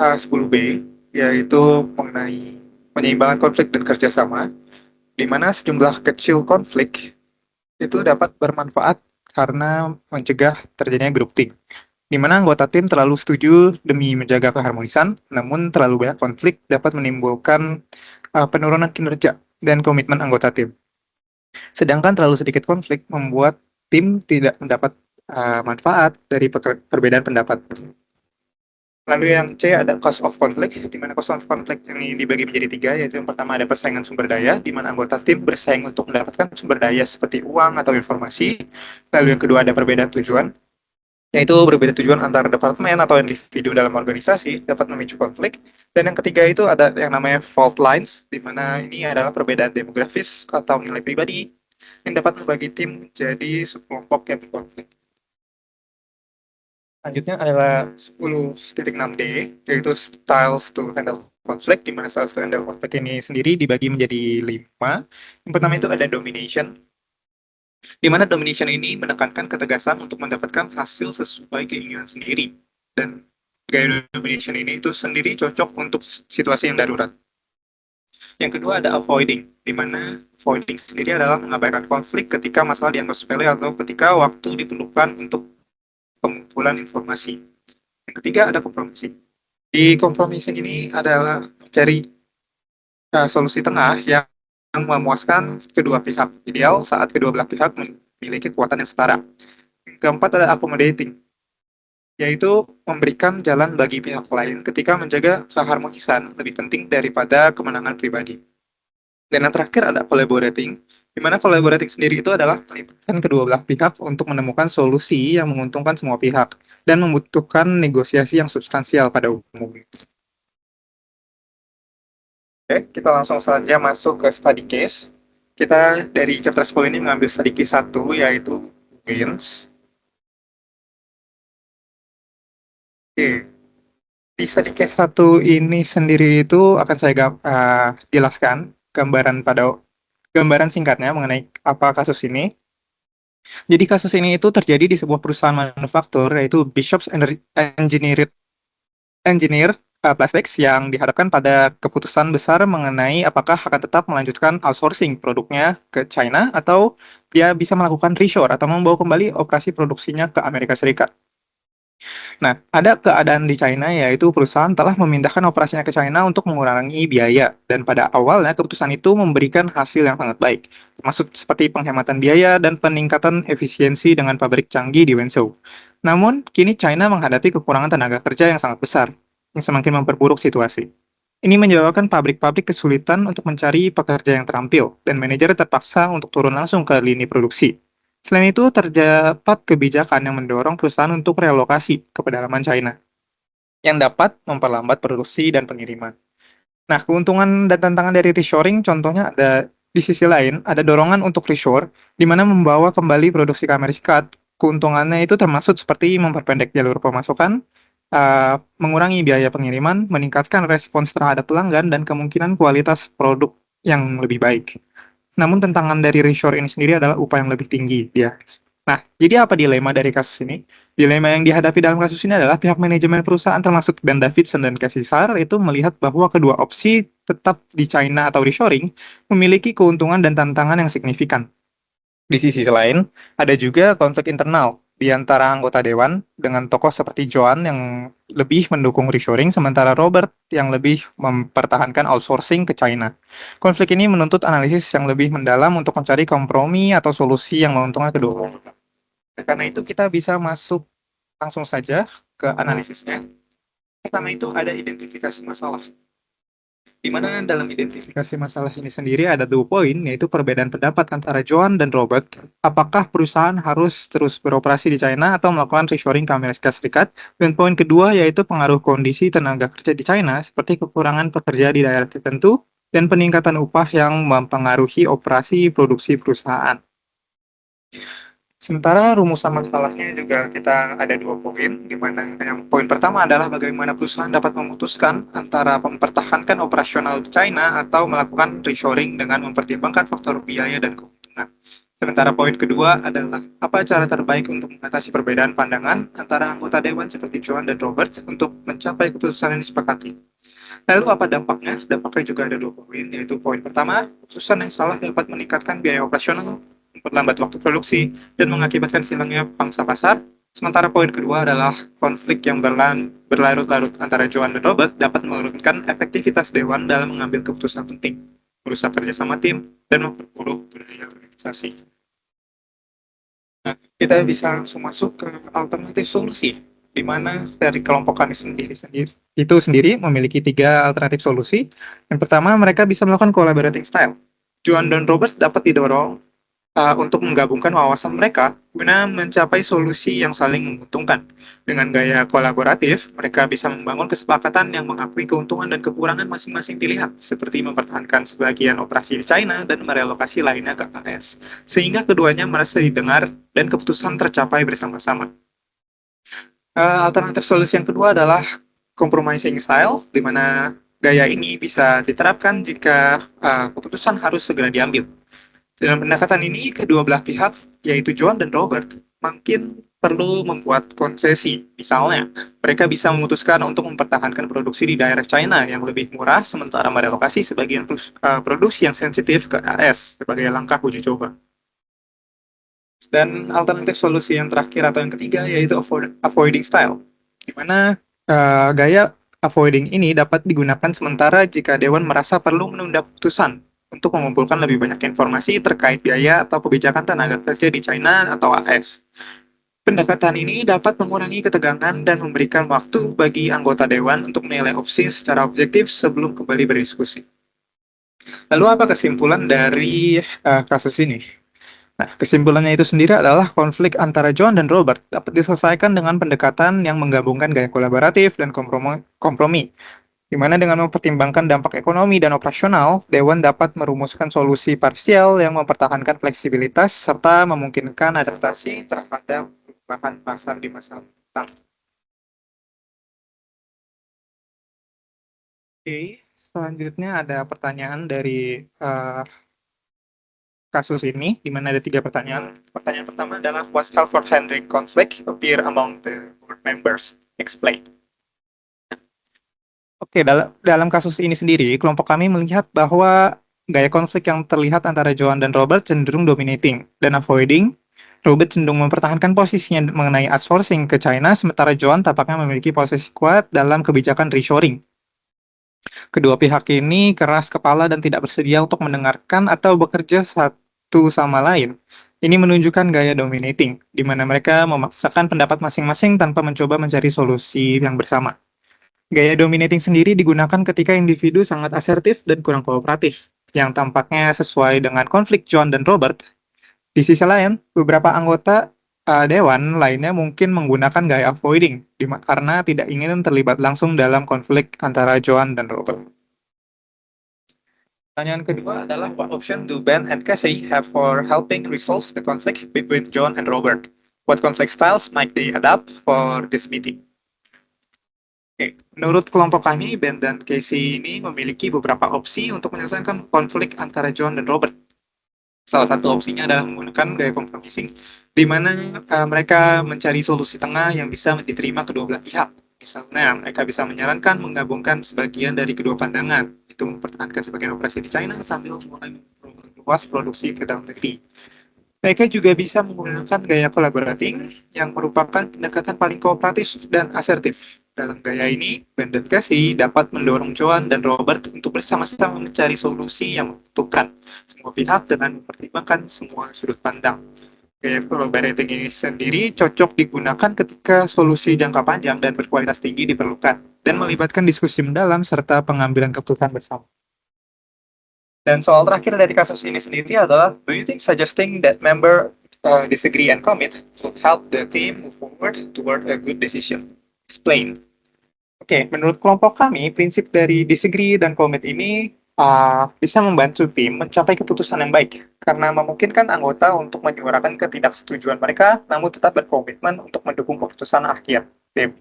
10B, yaitu mengenai penyeimbangkan konflik dan kerjasama, di mana sejumlah kecil konflik itu dapat bermanfaat karena mencegah terjadinya groupthink, di mana anggota tim terlalu setuju demi menjaga keharmonisan, namun terlalu banyak konflik dapat menimbulkan penurunan kinerja dan komitmen anggota tim. Sedangkan terlalu sedikit konflik membuat tim tidak mendapat manfaat dari perbedaan pendapat. Lalu yang C ada cost of conflict, di mana cost of conflict ini dibagi menjadi 3, yaitu yang pertama ada persaingan sumber daya, di mana anggota tim bersaing untuk mendapatkan sumber daya seperti uang atau informasi. Lalu yang kedua ada perbedaan tujuan, yaitu berbeda tujuan antar departemen atau individu dalam organisasi dapat memicu konflik. Dan yang ketiga itu ada yang namanya fault lines, di mana ini adalah perbedaan demografis atau nilai pribadi yang dapat membagi tim menjadi sekelompok yang berkonflik. Selanjutnya adalah 10.6D, yaitu styles to handle conflict, di mana styles to handle conflict ini sendiri dibagi menjadi 5. Yang pertama itu ada domination, di mana domination ini menekankan ketegasan untuk mendapatkan hasil sesuai keinginan sendiri. Dan gaya domination ini itu sendiri cocok untuk situasi yang darurat. Yang kedua ada avoiding, di mana avoiding sendiri adalah mengabaikan konflik ketika masalah dianggap sepele atau ketika waktu diperlukan untuk pengumpulan informasi. Yang ketiga ada kompromisi. Di kompromisi ini adalah mencari solusi tengah yang memuaskan kedua pihak. Ideal saat kedua belah pihak memiliki kekuatan yang setara. Yang keempat ada accommodating, yaitu memberikan jalan bagi pihak lain ketika menjaga keharmonisan lebih penting daripada kemenangan pribadi. Dan yang terakhir ada collaborating, di mana collaborating sendiri itu adalah melibatkan kedua belah pihak untuk menemukan solusi yang menguntungkan semua pihak dan membutuhkan negosiasi yang substansial pada umumnya. Oke, kita langsung saja masuk ke study case. Kita dari chapter 10 ini mengambil study case 1, yaitu wins. Oke, di study case 1 ini sendiri itu akan saya jelaskan gambaran singkatnya mengenai apa kasus ini. Jadi kasus ini itu terjadi di sebuah perusahaan manufaktur, yaitu Bishop's Engineer Plastics, yang dihadapkan pada keputusan besar mengenai apakah akan tetap melanjutkan outsourcing produknya ke China atau dia bisa melakukan reshore atau membawa kembali operasi produksinya ke Amerika Serikat. Nah, ada keadaan di China, yaitu perusahaan telah memindahkan operasinya ke China untuk mengurangi biaya, dan pada awalnya keputusan itu memberikan hasil yang sangat baik, termasuk seperti penghematan biaya dan peningkatan efisiensi dengan pabrik canggih di Wenzhou. Namun, kini China menghadapi kekurangan tenaga kerja yang sangat besar, yang semakin memperburuk situasi. Ini menyebabkan pabrik-pabrik kesulitan untuk mencari pekerja yang terampil, dan manajer terpaksa untuk turun langsung ke lini produksi. Selain itu, terdapat kebijakan yang mendorong perusahaan untuk relokasi ke pedalaman China, yang dapat memperlambat produksi dan pengiriman. Nah, keuntungan dan tantangan dari reshoring contohnya ada di sisi lain, ada dorongan untuk reshore, di mana membawa kembali produksi ke Amerika Serikat. Keuntungannya itu termasuk seperti memperpendek jalur pemasukan, mengurangi biaya pengiriman, meningkatkan respons terhadap pelanggan, dan kemungkinan kualitas produk yang lebih baik. Namun tantangan dari reshore ini sendiri adalah upah yang lebih tinggi dia. Nah, jadi apa dilema dari kasus ini? Dilema yang dihadapi dalam kasus ini adalah pihak manajemen perusahaan termasuk Ben Davidson dan Kassar itu melihat bahwa kedua opsi tetap di China atau reshoring memiliki keuntungan dan tantangan yang signifikan. Di sisi lain, ada juga konflik internal di antara anggota dewan dengan tokoh seperti Joan yang lebih mendukung reshoring, sementara Robert yang lebih mempertahankan outsourcing ke China. Konflik ini menuntut analisis yang lebih mendalam untuk mencari kompromi atau solusi yang menguntungkan kedua. Karena itu kita bisa masuk langsung saja ke analisisnya. Pertama itu ada identifikasi masalah, di mana dalam identifikasi masalah ini sendiri ada 2 poin, yaitu perbedaan pendapat antara Joan dan Robert. Apakah perusahaan harus terus beroperasi di China atau melakukan reshoring ke Amerika Serikat? Dan poin kedua yaitu pengaruh kondisi tenaga kerja di China, seperti kekurangan pekerja di daerah tertentu dan peningkatan upah yang mempengaruhi operasi produksi perusahaan. Sementara rumusan masalahnya juga kita ada 2 poin, di mana yang poin pertama adalah bagaimana perusahaan dapat memutuskan antara mempertahankan operasional di China atau melakukan reshoring dengan mempertimbangkan faktor biaya dan keuntungan. Sementara poin kedua adalah apa cara terbaik untuk mengatasi perbedaan pandangan antara anggota dewan seperti Joan dan Robert untuk mencapai keputusan yang disepakati. Lalu apa dampaknya? Dampaknya juga ada 2 poin, yaitu poin pertama, keputusan yang salah dapat meningkatkan biaya operasional, memperlambat waktu produksi, dan mengakibatkan hilangnya pangsa pasar. Sementara poin kedua adalah konflik yang berlarut-larut antara Joan dan Robert dapat menurunkan efektivitas dewan dalam mengambil keputusan penting. berusaha kerja sama tim, dan memperburuk budaya organisasi. Nah, kita bisa langsung masuk ke alternatif solusi, di mana dari kelompok kami sendiri memiliki 3 alternatif solusi. Yang pertama, mereka bisa melakukan collaborating style. Joan dan Robert dapat didorong untuk menggabungkan wawasan mereka guna mencapai solusi yang saling menguntungkan. Dengan gaya kolaboratif, mereka bisa membangun kesepakatan yang mengakui keuntungan dan kekurangan masing-masing pilihan, seperti mempertahankan sebagian operasi di China dan merelokasi lainnya ke AS, sehingga keduanya merasa didengar dan keputusan tercapai bersama-sama. Alternatif solusi yang kedua adalah compromising style, di mana gaya ini bisa diterapkan jika keputusan harus segera diambil. Dalam pendekatan ini, kedua belah pihak, yaitu John dan Robert, makin perlu membuat konsesi. Misalnya, mereka bisa memutuskan untuk mempertahankan produksi di daerah China yang lebih murah, sementara merelokasi sebagian produksi yang sensitif ke AS sebagai langkah uji coba. Dan alternatif solusi yang terakhir atau yang ketiga yaitu avoiding style, di mana gaya avoiding ini dapat digunakan sementara jika dewan merasa perlu menunda putusan untuk mengumpulkan lebih banyak informasi terkait biaya atau kebijakan tenaga kerja di China atau AS. Pendekatan ini dapat mengurangi ketegangan dan memberikan waktu bagi anggota dewan untuk menilai opsi secara objektif sebelum kembali berdiskusi. Lalu apa kesimpulan dari kasus ini? Nah, kesimpulannya itu sendiri adalah konflik antara John dan Robert dapat diselesaikan dengan pendekatan yang menggabungkan gaya kolaboratif dan kompromi, di mana dengan mempertimbangkan dampak ekonomi dan operasional, Dewan dapat merumuskan solusi parsial yang mempertahankan fleksibilitas serta memungkinkan adaptasi terhadap perubahan pasar di masa mendatang. Oke, selanjutnya ada pertanyaan dari kasus ini, di mana ada 3 pertanyaan. Pertanyaan pertama adalah, was Halford-Henry conflict appear among the board members? Explain. Oke, dalam kasus ini sendiri, kelompok kami melihat bahwa gaya konflik yang terlihat antara Joan dan Robert cenderung dominating dan avoiding. Robert cenderung mempertahankan posisinya mengenai outsourcing ke China, sementara Joan tampaknya memiliki posisi kuat dalam kebijakan reshoring. Kedua pihak ini keras kepala dan tidak bersedia untuk mendengarkan atau bekerja satu sama lain. Ini menunjukkan gaya dominating, di mana mereka memaksakan pendapat masing-masing tanpa mencoba mencari solusi yang bersama. Gaya dominating sendiri digunakan ketika individu sangat asertif dan kurang kooperatif, yang tampaknya sesuai dengan konflik John dan Robert. Di sisi lain, beberapa anggota dewan lainnya mungkin menggunakan gaya avoiding, karena tidak ingin terlibat langsung dalam konflik antara John dan Robert. Pertanyaan kedua adalah, what option do Ben and Casey have for helping resolve the conflict between John and Robert? What conflict styles might they adapt for this meeting? Oke, menurut kelompok kami, Ben dan Casey ini memiliki beberapa opsi untuk menyelesaikan konflik antara John dan Robert. Salah satu opsinya adalah menggunakan gaya compromising, di mana mereka mencari solusi tengah yang bisa diterima kedua belah pihak. Misalnya, mereka bisa menyarankan menggabungkan sebagian dari kedua pandangan, itu mempertahankan sebagian operasi di China sambil mulai memperluas produksi ke dalam negeri. Mereka juga bisa menggunakan gaya collaborating yang merupakan pendekatan paling kooperatif dan asertif. Dalam gaya ini, Ben dan Casey dapat mendorong Joan dan Robert untuk bersama-sama mencari solusi yang menguntungkan semua pihak dengan mempertimbangkan semua sudut pandang. Gaya collaborating ini sendiri cocok digunakan ketika solusi jangka panjang dan berkualitas tinggi diperlukan, dan melibatkan diskusi mendalam serta pengambilan keputusan bersama. Dan soal terakhir dari kasus ini sendiri adalah, do you think suggesting that member disagree and commit would help the team move forward toward a good decision? Explain. Oke, menurut kelompok kami, prinsip dari disagree dan commit ini bisa membantu tim mencapai keputusan yang baik, karena memungkinkan anggota untuk menyuarakan ketidaksetujuan mereka, namun tetap berkomitmen untuk mendukung keputusan akhir tim.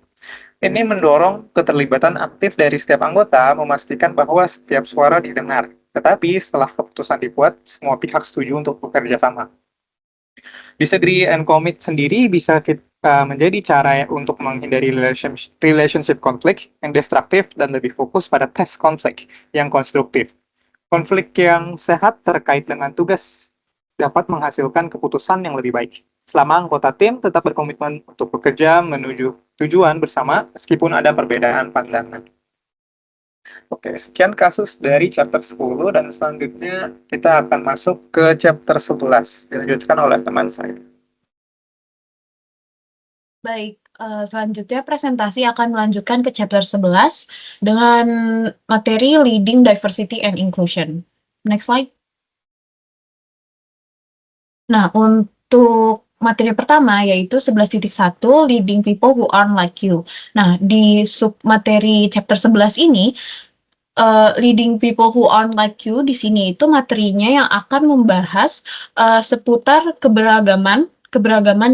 Ini mendorong keterlibatan aktif dari setiap anggota, memastikan bahwa setiap suara didengar. Tetapi setelah keputusan dibuat, semua pihak setuju untuk bekerja sama. Disagree and commit sendiri bisa menjadi cara untuk menghindari relationship konflik yang destruktif dan lebih fokus pada test konflik yang konstruktif. Konflik yang sehat terkait dengan tugas dapat menghasilkan keputusan yang lebih baik. Selama anggota tim tetap berkomitmen untuk bekerja menuju tujuan bersama meskipun ada perbedaan pandangan. Oke, sekian kasus dari chapter 10 dan selanjutnya kita akan masuk ke chapter 11 dilanjutkan oleh teman saya. Baik, selanjutnya presentasi akan melanjutkan ke chapter 11 dengan materi Leading Diversity and Inclusion. Next slide. Nah, untuk materi pertama yaitu 11.1 Leading People Who Aren't Like You. Nah, di submateri chapter 11 ini, Leading People Who Aren't Like You di sini itu materinya yang akan membahas seputar keberagaman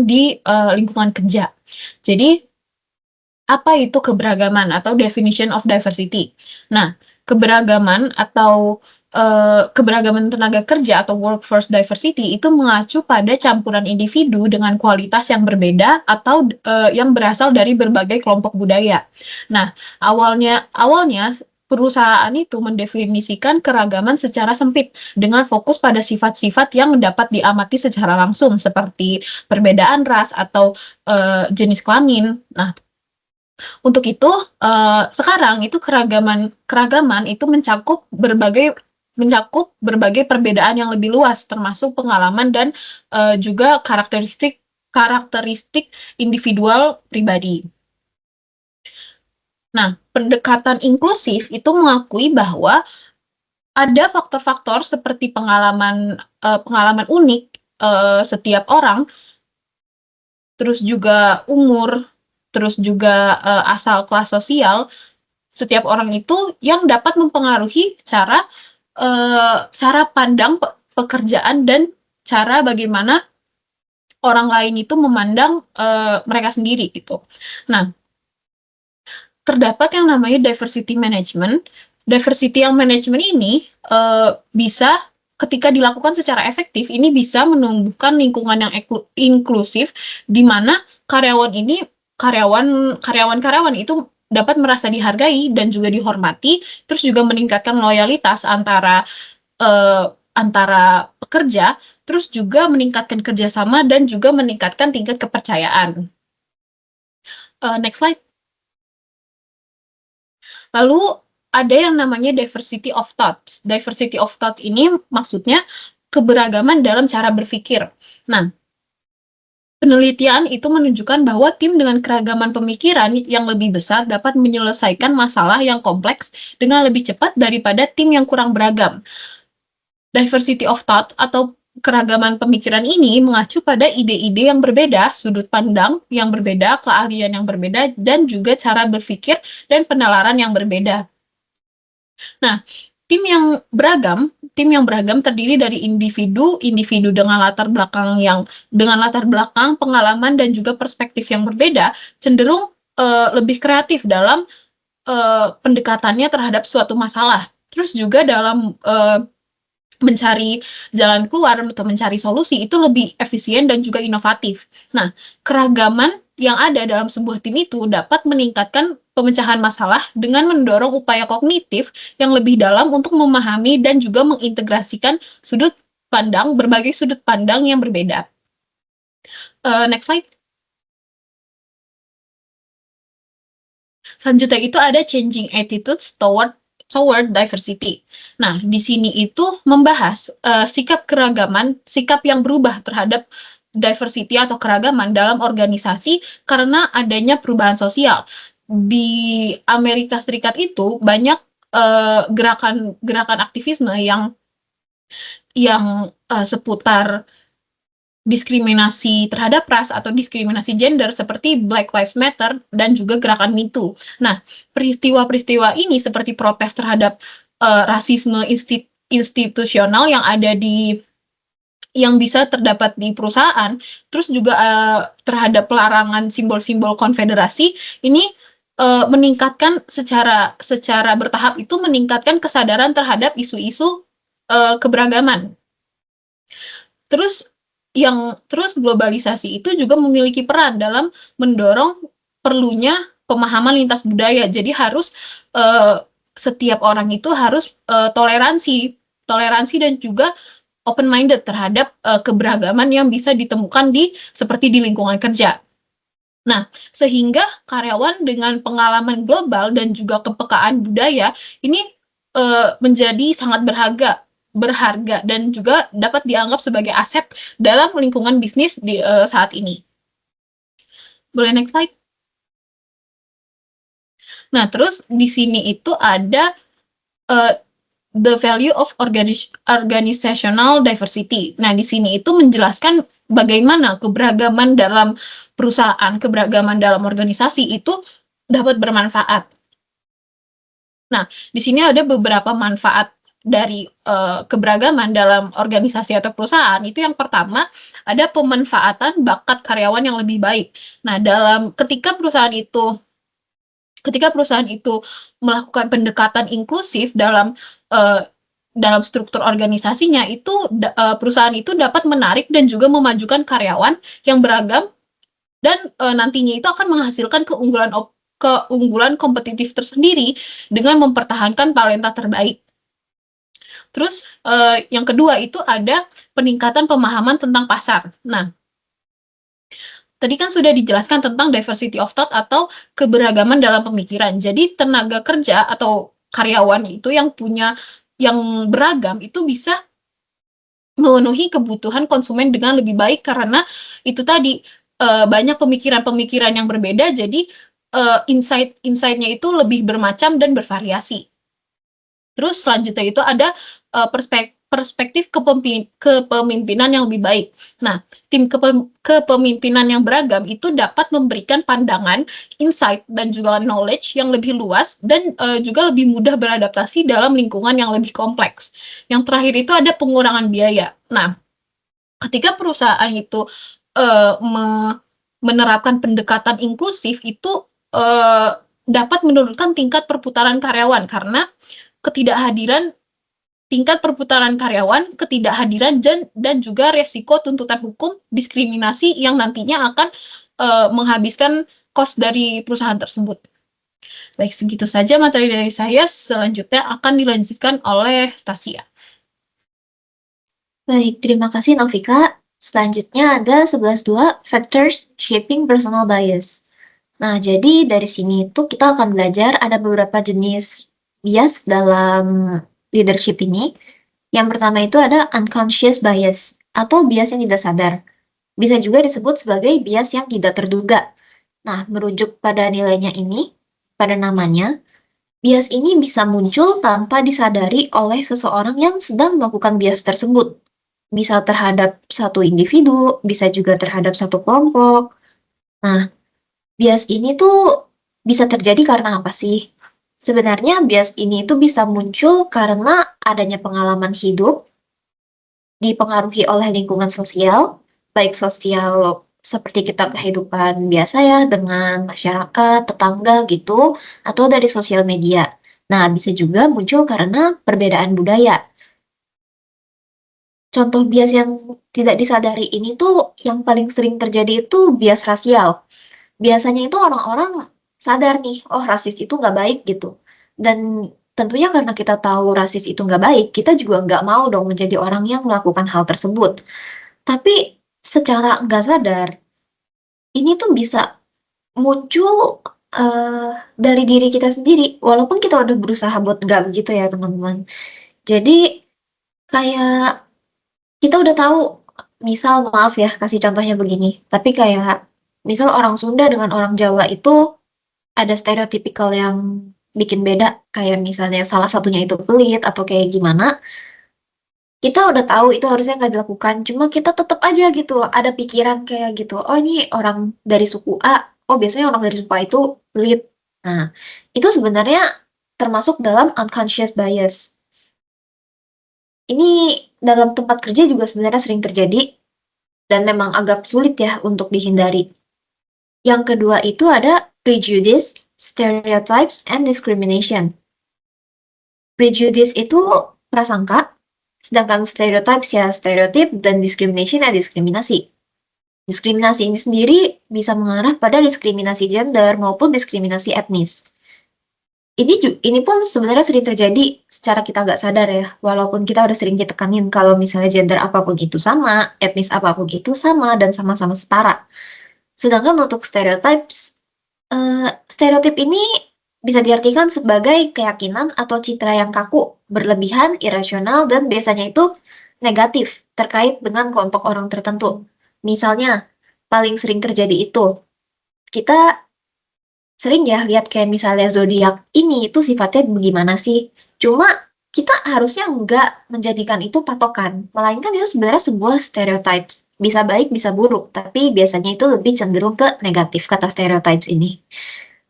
di lingkungan kerja. Jadi, apa itu keberagaman atau definition of diversity? Nah, keberagaman atau keberagaman tenaga kerja atau workforce diversity itu mengacu pada campuran individu dengan kualitas yang berbeda atau yang berasal dari berbagai kelompok budaya. Nah, awalnya perusahaan itu mendefinisikan keragaman secara sempit dengan fokus pada sifat-sifat yang dapat diamati secara langsung seperti perbedaan ras atau jenis kelamin. Nah, untuk itu, sekarang itu keragaman itu mencakup berbagai perbedaan yang lebih luas, termasuk pengalaman dan, juga karakteristik individual pribadi. Nah, pendekatan inklusif itu mengakui bahwa ada faktor-faktor seperti pengalaman unik, setiap orang, terus juga umur, terus juga, asal kelas sosial, setiap orang itu yang dapat mempengaruhi cara pandang pekerjaan dan cara bagaimana orang lain itu memandang, mereka sendiri gitu. Nah, terdapat yang namanya diversity management. Diversity yang management ini, bisa ketika dilakukan secara efektif, ini bisa menumbuhkan lingkungan yang inklusif, di mana karyawan-karyawan itu dapat merasa dihargai dan juga dihormati, terus juga meningkatkan loyalitas antara pekerja, terus juga meningkatkan kerjasama dan juga meningkatkan tingkat kepercayaan. Next slide. Lalu ada yang namanya diversity of thoughts. Diversity of thought ini maksudnya keberagaman dalam cara berpikir. Nah, penelitian itu menunjukkan bahwa tim dengan keragaman pemikiran yang lebih besar dapat menyelesaikan masalah yang kompleks dengan lebih cepat daripada tim yang kurang beragam. Diversity of thought atau keragaman pemikiran ini mengacu pada ide-ide yang berbeda, sudut pandang yang berbeda, keahlian yang berbeda, dan juga cara berpikir dan penalaran yang berbeda. Nah, tim yang beragam terdiri dari individu dengan latar belakang, pengalaman dan juga perspektif yang berbeda, cenderung lebih kreatif dalam pendekatannya terhadap suatu masalah. Terus juga dalam mencari jalan keluar atau mencari solusi itu lebih efisien dan juga inovatif. Nah, keragaman yang ada dalam sebuah tim itu dapat meningkatkan pemecahan masalah dengan mendorong upaya kognitif yang lebih dalam untuk memahami dan juga mengintegrasikan berbagai sudut pandang yang berbeda. Next slide. Selanjutnya itu ada changing attitudes toward diversity. Nah, di sini itu membahas sikap yang berubah terhadap diversity atau keragaman dalam organisasi karena adanya perubahan sosial. Di Amerika Serikat itu banyak gerakan aktivisme yang seputar diskriminasi terhadap ras atau diskriminasi gender seperti Black Lives Matter dan juga gerakan Me Too. Nah, peristiwa-peristiwa ini seperti protes terhadap rasisme institusional yang bisa terdapat di perusahaan, terus juga terhadap pelarangan simbol-simbol konfederasi, ini meningkatkan secara bertahap itu meningkatkan kesadaran terhadap isu-isu keberagaman. Terus globalisasi itu juga memiliki peran dalam mendorong perlunya pemahaman lintas budaya. Jadi harus setiap orang itu harus toleransi dan juga open minded terhadap keberagaman yang bisa ditemukan seperti di lingkungan kerja. Nah, sehingga karyawan dengan pengalaman global dan juga kepekaan budaya ini menjadi sangat berharga dan juga dapat dianggap sebagai aset dalam lingkungan bisnis di saat ini. Boleh next slide? Nah, terus di sini itu ada the value of organizational diversity. Nah, di sini itu menjelaskan bagaimana keberagaman dalam perusahaan, keberagaman dalam organisasi itu dapat bermanfaat. Nah, di sini ada beberapa manfaat dari keberagaman dalam organisasi atau perusahaan. Itu yang pertama, ada pemanfaatan bakat karyawan yang lebih baik. Nah, ketika perusahaan itu melakukan pendekatan inklusif dalam struktur organisasinya, itu perusahaan itu dapat menarik dan juga memajukan karyawan yang beragam dan nantinya itu akan menghasilkan keunggulan kompetitif tersendiri dengan mempertahankan talenta terbaik. Terus yang kedua itu ada peningkatan pemahaman tentang pasar. Nah, tadi kan sudah dijelaskan tentang diversity of thought atau keberagaman dalam pemikiran. Jadi tenaga kerja atau karyawan itu yang beragam itu bisa memenuhi kebutuhan konsumen dengan lebih baik karena itu tadi banyak pemikiran-pemikiran yang berbeda, jadi insight-nya itu lebih bermacam dan bervariasi. Terus selanjutnya itu ada perspektif kepemimpinan yang lebih baik. Nah, tim kepemimpinan yang beragam itu dapat memberikan pandangan, insight, dan juga knowledge yang lebih luas dan juga lebih mudah beradaptasi dalam lingkungan yang lebih kompleks. Yang terakhir itu ada pengurangan biaya. Nah, ketika perusahaan itu menerapkan pendekatan inklusif itu dapat menurunkan tingkat perputaran karyawan karena tingkat perputaran karyawan, ketidakhadiran dan juga resiko tuntutan hukum, diskriminasi yang nantinya akan menghabiskan cost dari perusahaan tersebut. Baik, segitu saja materi dari saya. Selanjutnya akan dilanjutkan oleh Stasia. Baik, terima kasih Novika. Selanjutnya ada 11.2 Factors Shaping Personal Bias. Nah, jadi dari sini itu kita akan belajar ada beberapa jenis bias dalam leadership ini. Yang pertama itu ada unconscious bias atau bias yang tidak sadar. Bisa juga disebut sebagai bias yang tidak terduga. Nah, merujuk pada nilainya ini, pada namanya, bias ini bisa muncul tanpa disadari oleh seseorang yang sedang melakukan bias tersebut. Bisa terhadap satu individu, bisa juga terhadap satu kelompok. Nah, bias ini tuh bisa terjadi karena apa sih? Sebenarnya bias ini tuh bisa muncul karena adanya pengalaman hidup, dipengaruhi oleh lingkungan sosial, baik sosial seperti kita kehidupan biasa ya, dengan masyarakat, tetangga gitu, atau dari sosial media. Nah, bisa juga muncul karena perbedaan budaya. Contoh bias yang tidak disadari ini tuh yang paling sering terjadi itu bias rasial. Biasanya itu orang-orang sadar nih, oh rasis itu nggak baik gitu. Dan tentunya karena kita tahu rasis itu nggak baik, kita juga nggak mau dong menjadi orang yang melakukan hal tersebut. Tapi secara nggak sadar, ini tuh bisa muncul dari diri kita sendiri, walaupun kita udah berusaha buat nggak begitu ya teman-teman. Jadi kayak kita udah tahu, misal maaf ya kasih contohnya begini, tapi kayak misal orang Sunda dengan orang Jawa itu ada stereotipikal yang bikin beda, kayak misalnya salah satunya itu pelit atau kayak gimana, kita udah tahu itu harusnya nggak dilakukan, cuma kita tetap aja gitu, ada pikiran kayak gitu, oh ini orang dari suku A, oh biasanya orang dari suku A itu pelit. Nah, itu sebenarnya termasuk dalam unconscious bias. Ini dalam tempat kerja juga sebenarnya sering terjadi, dan memang agak sulit ya untuk dihindari. Yang kedua itu ada prejudice, stereotypes, and discrimination. Prejudice itu prasangka, sedangkan stereotypes ya stereotip, dan discrimination ya diskriminasi. Diskriminasi ini sendiri bisa mengarah pada diskriminasi gender maupun diskriminasi etnis. Ini pun sebenarnya sering terjadi secara kita nggak sadar ya, walaupun kita udah sering ditekanin kalau misalnya gender apapun itu sama, etnis apapun itu sama, dan sama-sama setara. Sedangkan untuk stereotip ini bisa diartikan sebagai keyakinan atau citra yang kaku, berlebihan, irasional, dan biasanya itu negatif terkait dengan kelompok orang tertentu. Misalnya, paling sering terjadi itu, kita sering ya lihat kayak misalnya zodiak ini itu sifatnya bagaimana sih? Cuma kita harusnya nggak menjadikan itu patokan, melainkan itu sebenarnya sebuah stereotypes. Bisa baik, bisa buruk, tapi biasanya itu lebih cenderung ke negatif kata stereotypes ini.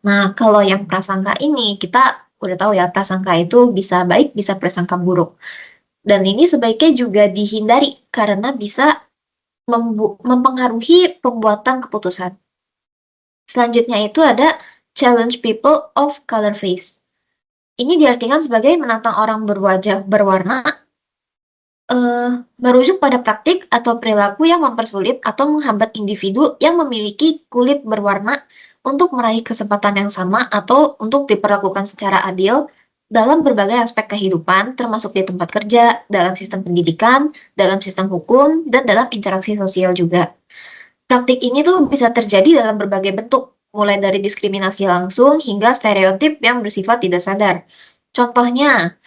Nah, kalau yang prasangka ini, kita udah tahu ya, prasangka itu bisa baik, bisa prasangka buruk. Dan ini sebaiknya juga dihindari karena bisa mempengaruhi pembuatan keputusan. Selanjutnya itu ada challenge people of color face. Ini diartikan sebagai menantang orang berwajah berwarna, merujuk pada praktik atau perilaku yang mempersulit atau menghambat individu yang memiliki kulit berwarna untuk meraih kesempatan yang sama atau untuk diperlakukan secara adil dalam berbagai aspek kehidupan, termasuk di tempat kerja, dalam sistem pendidikan, dalam sistem hukum, dan dalam interaksi sosial juga. Praktik ini tuh bisa terjadi dalam berbagai bentuk, mulai dari diskriminasi langsung hingga stereotip yang bersifat tidak sadar. Contohnya,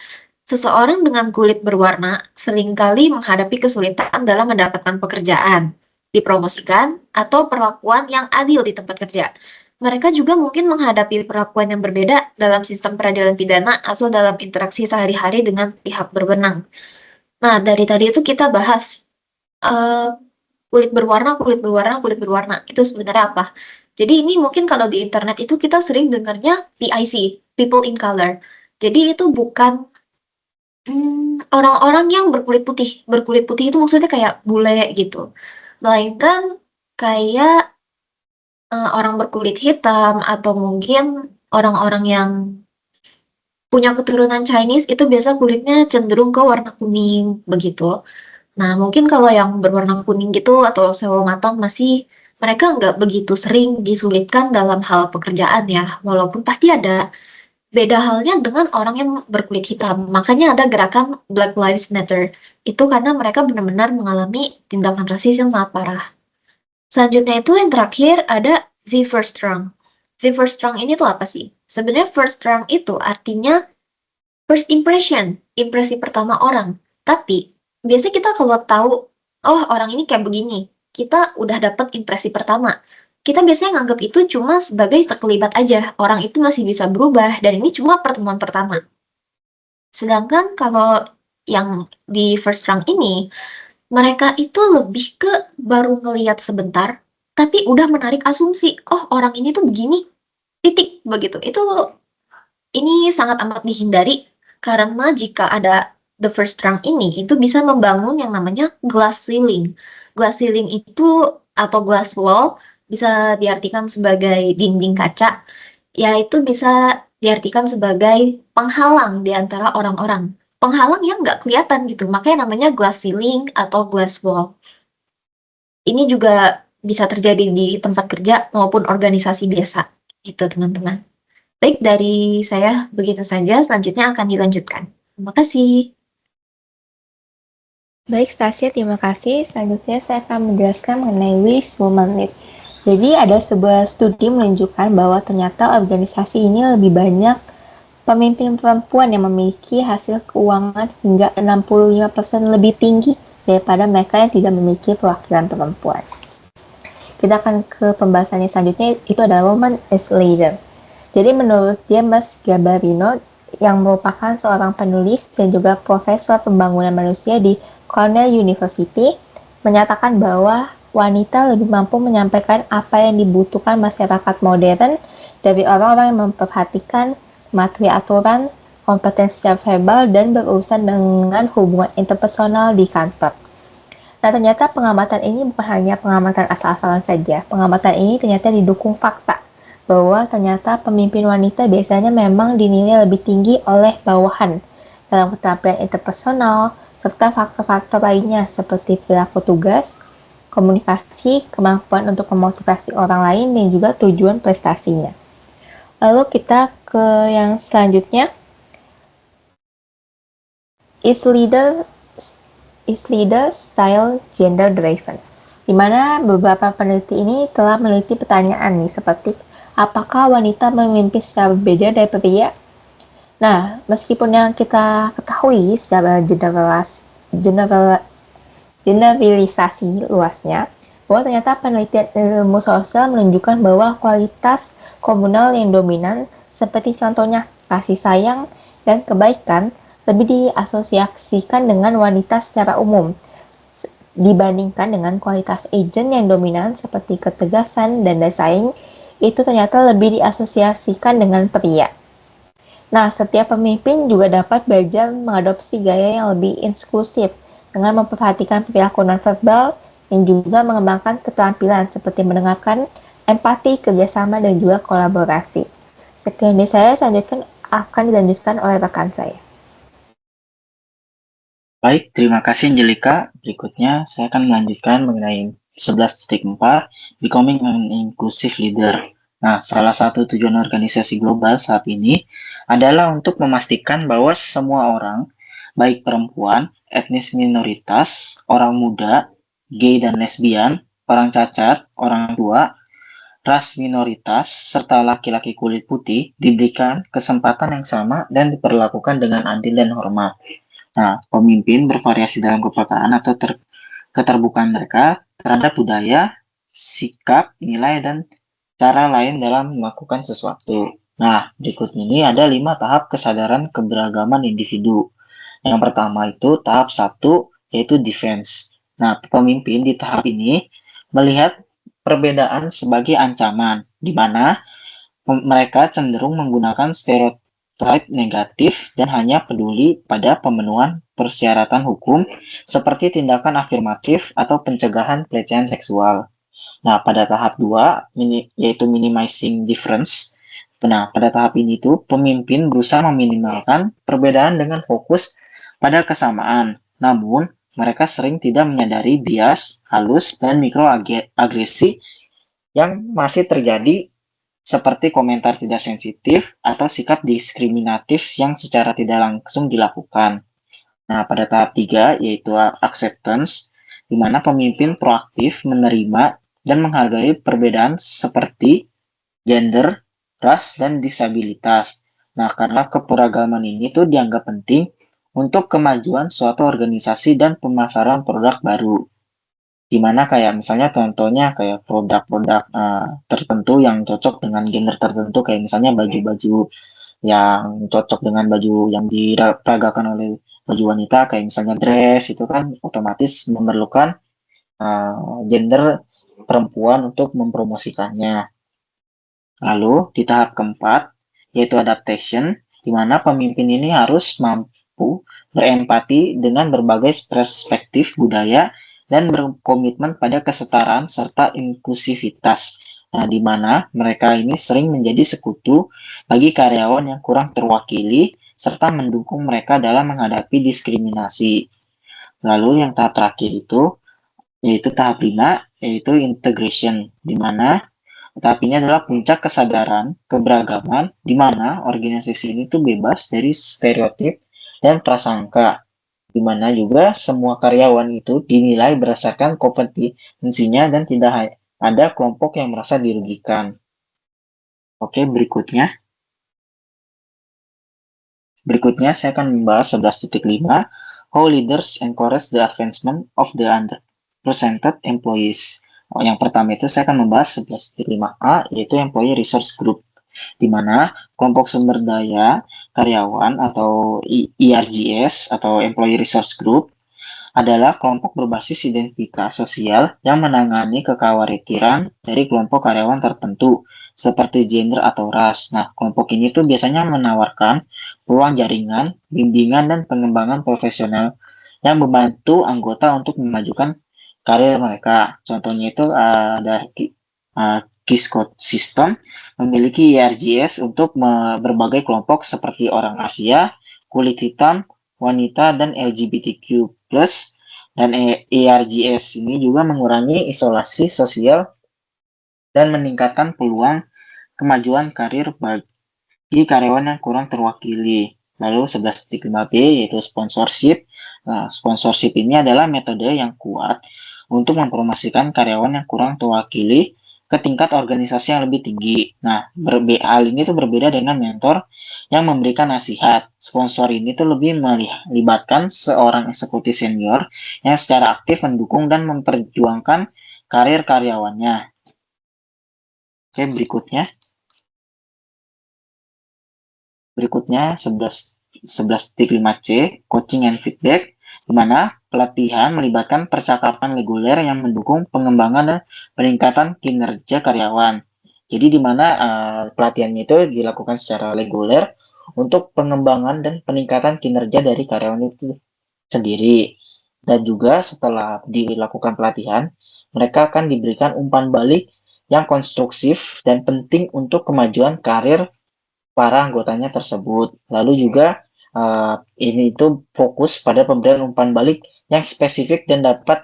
seseorang dengan kulit berwarna seringkali menghadapi kesulitan dalam mendapatkan pekerjaan, dipromosikan, atau perlakuan yang adil di tempat kerja. Mereka juga mungkin menghadapi perlakuan yang berbeda dalam sistem peradilan pidana atau dalam interaksi sehari-hari dengan pihak berwenang. Nah, dari tadi itu kita bahas eh, kulit berwarna, kulit berwarna, kulit berwarna. Itu sebenarnya apa? Jadi ini mungkin kalau di internet itu kita sering dengarnya PIC, people in color. Jadi itu bukan orang-orang yang berkulit putih. Berkulit putih itu maksudnya kayak bule gitu. Melainkan kayak orang berkulit hitam atau mungkin orang-orang yang punya keturunan Chinese itu biasa kulitnya cenderung ke warna kuning begitu. Nah, mungkin kalau yang berwarna kuning gitu atau sawo matang masih mereka nggak begitu sering disulitkan dalam hal pekerjaan ya, walaupun pasti ada. Beda halnya dengan orang yang berkulit hitam. Makanya ada gerakan Black Lives Matter. Itu karena mereka benar-benar mengalami tindakan rasis yang sangat parah. Selanjutnya itu yang terakhir ada V First Strong. V First Strong ini tuh apa sih? Sebenarnya first strong itu artinya first impression, impresi pertama orang. Tapi biasanya kita kalau tahu, oh orang ini kayak begini, kita udah dapat impresi pertama. Kita biasanya nganggap itu cuma sebagai sekelibat aja, orang itu masih bisa berubah, dan ini cuma pertemuan pertama. Sedangkan kalau yang di first round ini, mereka itu lebih ke baru ngelihat sebentar, tapi udah menarik asumsi, oh orang ini tuh begini, titik, begitu. Ini sangat amat dihindari karena jika ada the first round ini, itu bisa membangun yang namanya glass ceiling. Glass ceiling itu atau glass wall bisa diartikan sebagai dinding kaca, yaitu bisa diartikan sebagai penghalang di antara orang-orang. Penghalang yang nggak kelihatan gitu, makanya namanya glass ceiling atau glass wall. Ini juga bisa terjadi di tempat kerja maupun organisasi biasa, gitu teman-teman. Baik, dari saya begitu saja. Selanjutnya akan dilanjutkan. Terima kasih. Baik, Stasia, terima kasih. Selanjutnya saya akan menjelaskan mengenai Wish Woman Lead. Jadi ada sebuah studi menunjukkan bahwa ternyata organisasi ini lebih banyak pemimpin perempuan yang memiliki hasil keuangan hingga 65% lebih tinggi daripada mereka yang tidak memiliki perwakilan perempuan. Kita akan ke pembahasannya selanjutnya, itu adalah Woman as Leader. Jadi menurut James Gabarino, yang merupakan seorang penulis dan juga profesor pembangunan manusia di Cornell University, menyatakan bahwa wanita lebih mampu menyampaikan apa yang dibutuhkan masyarakat modern dari orang-orang yang memperhatikan materi aturan, kompetensi verbal, dan berurusan dengan hubungan interpersonal di kantor. Nah, ternyata pengamatan ini bukan hanya pengamatan asal-asalan saja. Pengamatan ini ternyata didukung fakta bahwa ternyata pemimpin wanita biasanya memang dinilai lebih tinggi oleh bawahan dalam keterampilan interpersonal, serta faktor-faktor lainnya seperti perilaku tugas, komunikasi, kemampuan untuk memotivasi orang lain, dan juga tujuan prestasinya. Lalu kita ke yang selanjutnya. Is leader style gender driven? di mana beberapa peneliti ini telah meneliti pertanyaan nih, seperti apakah wanita memimpin secara berbeda dari pria? Nah, meskipun yang kita ketahui secara generalisasi luasnya, bahwa ternyata penelitian ilmu sosial menunjukkan bahwa kualitas komunal yang dominan, seperti contohnya kasih sayang dan kebaikan, lebih diasosiasikan dengan wanita secara umum, dibandingkan dengan kualitas agent yang dominan seperti ketegasan dan daya saing, itu ternyata lebih diasosiasikan dengan pria. Nah, setiap pemimpin juga dapat belajar mengadopsi gaya yang lebih inklusif dengan memperhatikan perilaku nonverbal yang juga mengembangkan keterampilan seperti mendengarkan, empati, kerjasama, dan juga kolaborasi. Sekian dari saya, selanjutnya akan dilanjutkan oleh rekan saya. Baik, terima kasih Angelika. Berikutnya saya akan melanjutkan mengenai 11.4 Becoming an Inclusive Leader. Nah, salah satu tujuan organisasi global saat ini adalah untuk memastikan bahwa semua orang, baik perempuan, etnis minoritas, orang muda, gay dan lesbian, orang cacat, orang tua, ras minoritas, serta laki-laki kulit putih diberikan kesempatan yang sama dan diperlakukan dengan adil dan hormat. Nah, pemimpin bervariasi dalam kepekaan atau keterbukaan mereka terhadap budaya, sikap, nilai, dan cara lain dalam melakukan sesuatu. Nah, berikut ini ada 5 tahap kesadaran keberagaman individu. Yang pertama itu tahap 1, yaitu defense. Nah, pemimpin di tahap ini melihat perbedaan sebagai ancaman, di mana mereka cenderung menggunakan stereotip negatif dan hanya peduli pada pemenuhan persyaratan hukum seperti tindakan afirmatif atau pencegahan pelecehan seksual. Nah, pada tahap 2, yaitu minimizing difference. Nah, pada tahap ini tuh pemimpin berusaha meminimalkan perbedaan dengan fokus pada kesamaan. Namun, mereka sering tidak menyadari bias, halus, dan mikroagresi yang masih terjadi seperti komentar tidak sensitif atau sikap diskriminatif yang secara tidak langsung dilakukan. Nah, pada tahap 3 yaitu acceptance, di mana pemimpin proaktif menerima dan menghargai perbedaan seperti gender, ras, dan disabilitas. Nah, karena keberagaman ini tuh dianggap penting untuk kemajuan suatu organisasi dan pemasaran produk baru. Dimana kayak misalnya contohnya kayak produk-produk tertentu yang cocok dengan gender tertentu, kayak misalnya baju-baju yang cocok dengan baju yang diperagakan oleh baju wanita, kayak misalnya dress, itu kan otomatis memerlukan gender perempuan untuk mempromosikannya. Lalu di tahap keempat yaitu adaptation, di mana pemimpin ini harus mampu berempati dengan berbagai perspektif budaya dan berkomitmen pada kesetaraan serta inklusivitas. Nah, di mana mereka ini sering menjadi sekutu bagi karyawan yang kurang terwakili serta mendukung mereka dalam menghadapi diskriminasi. Lalu yang tahap terakhir itu yaitu tahap 5, yaitu integration, di mana tahap ini adalah puncak kesadaran keberagaman, di mana organisasi ini tuh bebas dari stereotip dan prasangka, di mana juga semua karyawan itu dinilai berdasarkan kompetensinya dan tidak ada kelompok yang merasa dirugikan. Oke, berikutnya saya akan membahas 11.5 How Leaders Encourage the Advancement of the Underrepresented Employees. Yang pertama itu saya akan membahas 11.5A, yaitu Employee Resource Group, di mana kelompok sumber daya karyawan atau ERGS atau Employee Resource Group adalah kelompok berbasis identitas sosial yang menangani kekhawatiran dari kelompok karyawan tertentu seperti gender atau ras. Nah, kelompok ini tuh biasanya menawarkan peluang jaringan, bimbingan, dan pengembangan profesional yang membantu anggota untuk memajukan karir mereka. Contohnya itu ada Kisco System memiliki ERGS untuk berbagai kelompok seperti orang Asia, kulit hitam, wanita, dan LGBTQ+, dan ERGS ini juga mengurangi isolasi sosial dan meningkatkan peluang kemajuan karir bagi karyawan yang kurang terwakili. Lalu 11.5B yaitu sponsorship. Nah, sponsorship ini adalah metode yang kuat untuk mempromosikan karyawan yang kurang terwakili ke tingkat organisasi yang lebih tinggi. Nah, hal ini tuh berbeda dengan mentor yang memberikan nasihat. Sponsor ini tuh lebih melibatkan seorang eksekutif senior yang secara aktif mendukung dan memperjuangkan karir karyawannya. Oke, berikutnya 11.5C, coaching and feedback, di mana pelatihan melibatkan percakapan reguler yang mendukung pengembangan dan peningkatan kinerja karyawan. Jadi di mana pelatihannya itu dilakukan secara reguler untuk pengembangan dan peningkatan kinerja dari karyawan itu sendiri. Dan juga setelah dilakukan pelatihan, mereka akan diberikan umpan balik yang konstruktif dan penting untuk kemajuan karir para anggotanya tersebut. Lalu juga ini itu fokus pada pemberian umpan balik yang spesifik dan dapat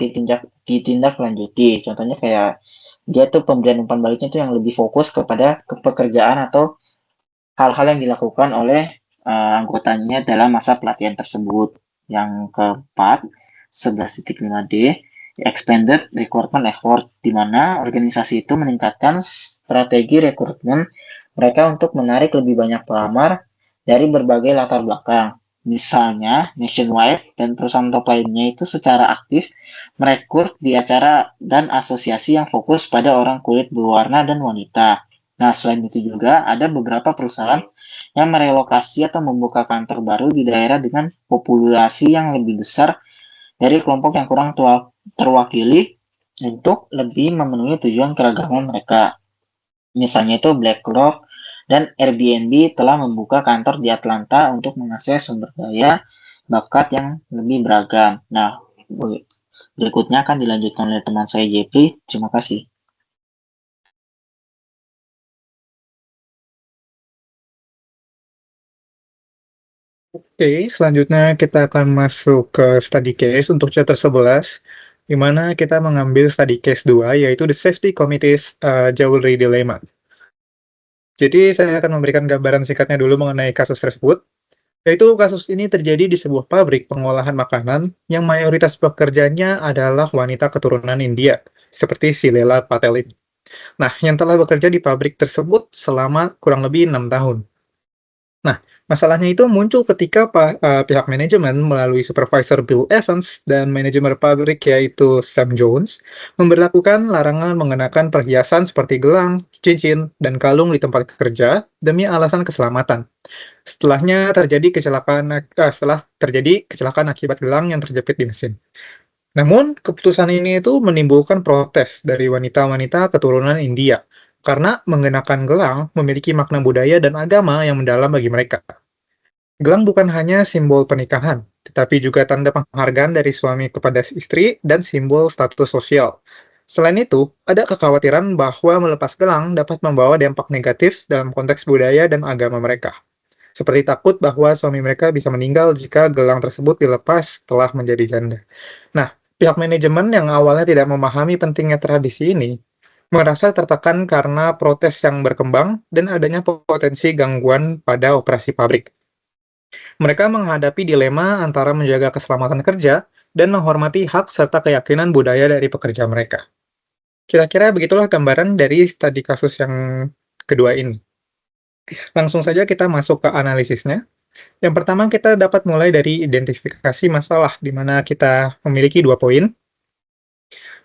ditindaklanjuti. Contohnya kayak dia tuh pemberian umpan baliknya itu yang lebih fokus kepada pekerjaan atau hal-hal yang dilakukan oleh anggotanya dalam masa pelatihan tersebut. Yang keempat, 11.5D, expanded recruitment effort, di mana organisasi itu meningkatkan strategi rekrutmen mereka untuk menarik lebih banyak pelamar dari berbagai latar belakang. Misalnya, Nationwide dan perusahaan top lainnya itu secara aktif merekrut di acara dan asosiasi yang fokus pada orang kulit berwarna dan wanita. Nah, selain itu juga ada beberapa perusahaan yang merelokasi atau membuka kantor baru di daerah dengan populasi yang lebih besar dari kelompok yang kurang terwakili untuk lebih memenuhi tujuan keragaman mereka. Misalnya itu BlackRock dan Airbnb telah membuka kantor di Atlanta untuk mengakses sumber daya bakat yang lebih beragam. Nah, berikutnya akan dilanjutkan oleh teman saya Jeffrey. Terima kasih. Oke, selanjutnya kita akan masuk ke study case untuk chapter 11, di mana kita mengambil study case 2, yaitu The Safety Committee's Jewelry Dilemma. Jadi, saya akan memberikan gambaran singkatnya dulu mengenai kasus tersebut, yaitu kasus ini terjadi di sebuah pabrik pengolahan makanan yang mayoritas pekerjanya adalah wanita keturunan India, seperti si Lela Patel ini. Nah, yang telah bekerja di pabrik tersebut selama kurang lebih 6 tahun. Nah, masalahnya itu muncul ketika pihak manajemen melalui supervisor Bill Evans dan manajemen pabrik yaitu Sam Jones memberlakukan larangan mengenakan perhiasan seperti gelang, cincin, dan kalung di tempat kerja demi alasan keselamatan. Setelah terjadi kecelakaan akibat gelang yang terjepit di mesin. Namun, keputusan ini itu menimbulkan protes dari wanita-wanita keturunan India karena mengenakan gelang memiliki makna budaya dan agama yang mendalam bagi mereka. Gelang bukan hanya simbol pernikahan, tetapi juga tanda penghargaan dari suami kepada istri dan simbol status sosial. Selain itu, ada kekhawatiran bahwa melepas gelang dapat membawa dampak negatif dalam konteks budaya dan agama mereka. Seperti takut bahwa suami mereka bisa meninggal jika gelang tersebut dilepas setelah menjadi janda. Nah, pihak manajemen yang awalnya tidak memahami pentingnya tradisi ini merasa tertekan karena protes yang berkembang dan adanya potensi gangguan pada operasi pabrik. Mereka menghadapi dilema antara menjaga keselamatan kerja dan menghormati hak serta keyakinan budaya dari pekerja mereka. Kira-kira begitulah gambaran dari studi kasus yang kedua ini. Langsung saja kita masuk ke analisisnya. Yang pertama kita dapat mulai dari identifikasi masalah, di mana kita memiliki 2 poin.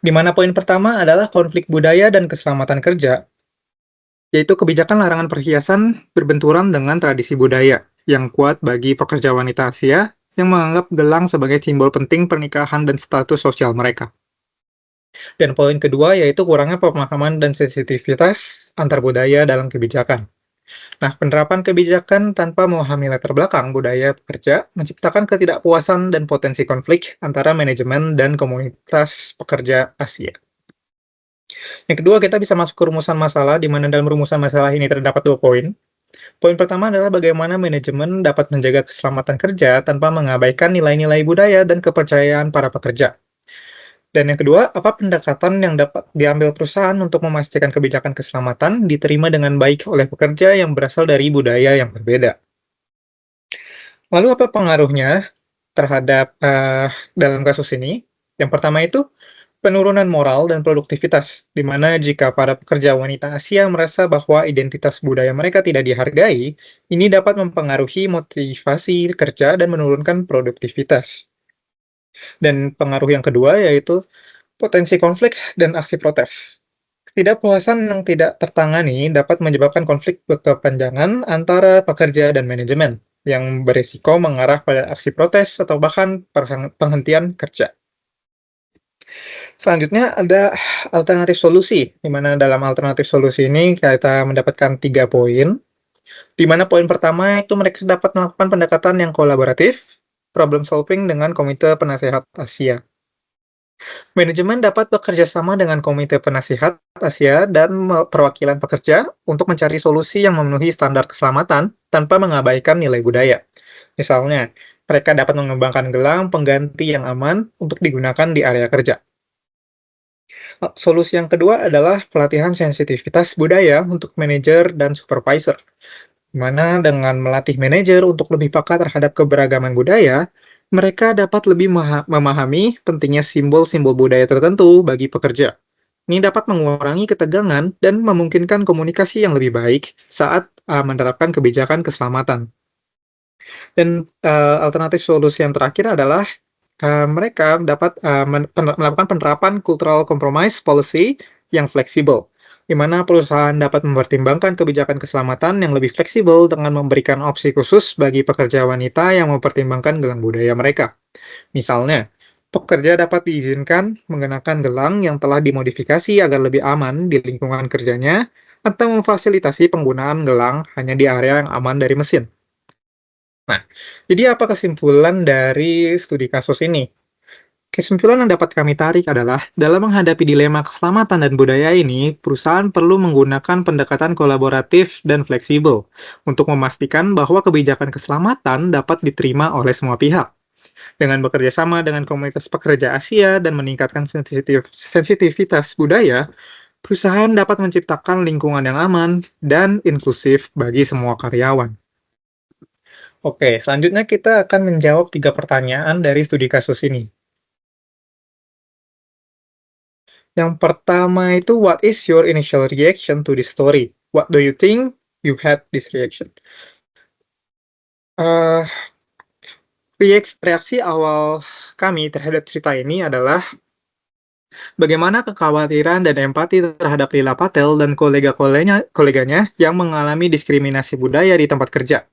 Di mana poin pertama adalah konflik budaya dan keselamatan kerja, yaitu kebijakan larangan perhiasan berbenturan dengan tradisi budaya yang kuat bagi pekerja wanita Asia yang menganggap gelang sebagai simbol penting pernikahan dan status sosial mereka. Dan poin kedua yaitu kurangnya pemahaman dan sensitivitas antar budaya dalam kebijakan. Nah, penerapan kebijakan tanpa memahami latar belakang budaya pekerja menciptakan ketidakpuasan dan potensi konflik antara manajemen dan komunitas pekerja Asia. Yang kedua, kita bisa masuk ke rumusan masalah, di mana dalam rumusan masalah ini terdapat 2 poin. Poin pertama adalah bagaimana manajemen dapat menjaga keselamatan kerja tanpa mengabaikan nilai-nilai budaya dan kepercayaan para pekerja. Dan yang kedua, apa pendekatan yang dapat diambil perusahaan untuk memastikan kebijakan keselamatan diterima dengan baik oleh pekerja yang berasal dari budaya yang berbeda. Lalu apa pengaruhnya terhadap dalam kasus ini? Yang pertama itu, Penurunan moral dan produktivitas, di mana jika para pekerja wanita Asia merasa bahwa identitas budaya mereka tidak dihargai, ini dapat mempengaruhi motivasi kerja dan menurunkan produktivitas. Dan pengaruh yang kedua yaitu potensi konflik dan aksi protes. Ketidakpuasan yang tidak tertangani dapat menyebabkan konflik berkepanjangan antara pekerja dan manajemen, yang berisiko mengarah pada aksi protes atau bahkan penghentian kerja. Selanjutnya ada alternatif solusi, di mana dalam alternatif solusi ini kita mendapatkan 3 poin, di mana poin pertama itu mereka dapat melakukan pendekatan yang kolaboratif, problem solving dengan Komite Penasehat Asia. Manajemen dapat bekerja sama dengan Komite Penasihat Asia dan perwakilan pekerja untuk mencari solusi yang memenuhi standar keselamatan tanpa mengabaikan nilai budaya. Misalnya, mereka dapat mengembangkan gelang pengganti yang aman untuk digunakan di area kerja. Solusi yang kedua adalah pelatihan sensitivitas budaya untuk manajer dan supervisor, di mana dengan melatih manajer untuk lebih peka terhadap keberagaman budaya, mereka dapat lebih memahami pentingnya simbol-simbol budaya tertentu bagi pekerja. Ini dapat mengurangi ketegangan dan memungkinkan komunikasi yang lebih baik saat menerapkan kebijakan keselamatan. Dan alternatif solusi yang terakhir adalah mereka dapat melakukan penerapan cultural compromise policy yang fleksibel, di mana perusahaan dapat mempertimbangkan kebijakan keselamatan yang lebih fleksibel dengan memberikan opsi khusus bagi pekerja wanita yang mempertimbangkan gelang budaya mereka. Misalnya, pekerja dapat diizinkan mengenakan gelang yang telah dimodifikasi agar lebih aman di lingkungan kerjanya, atau memfasilitasi penggunaan gelang hanya di area yang aman dari mesin. Nah, jadi apa kesimpulan dari studi kasus ini? Kesimpulan yang dapat kami tarik adalah, dalam menghadapi dilema keselamatan dan budaya ini, perusahaan perlu menggunakan pendekatan kolaboratif dan fleksibel untuk memastikan bahwa kebijakan keselamatan dapat diterima oleh semua pihak. Dengan bekerja sama dengan komunitas pekerja Asia dan meningkatkan sensitivitas budaya, perusahaan dapat menciptakan lingkungan yang aman dan inklusif bagi semua karyawan. Oke, selanjutnya kita akan menjawab 3 pertanyaan dari studi kasus ini. Yang pertama itu, what is your initial reaction to this story? What do you think you had this reaction? Reaksi awal kami terhadap cerita ini adalah bagaimana kekhawatiran dan empati terhadap Lila Patel dan koleganya yang mengalami diskriminasi budaya di tempat kerja.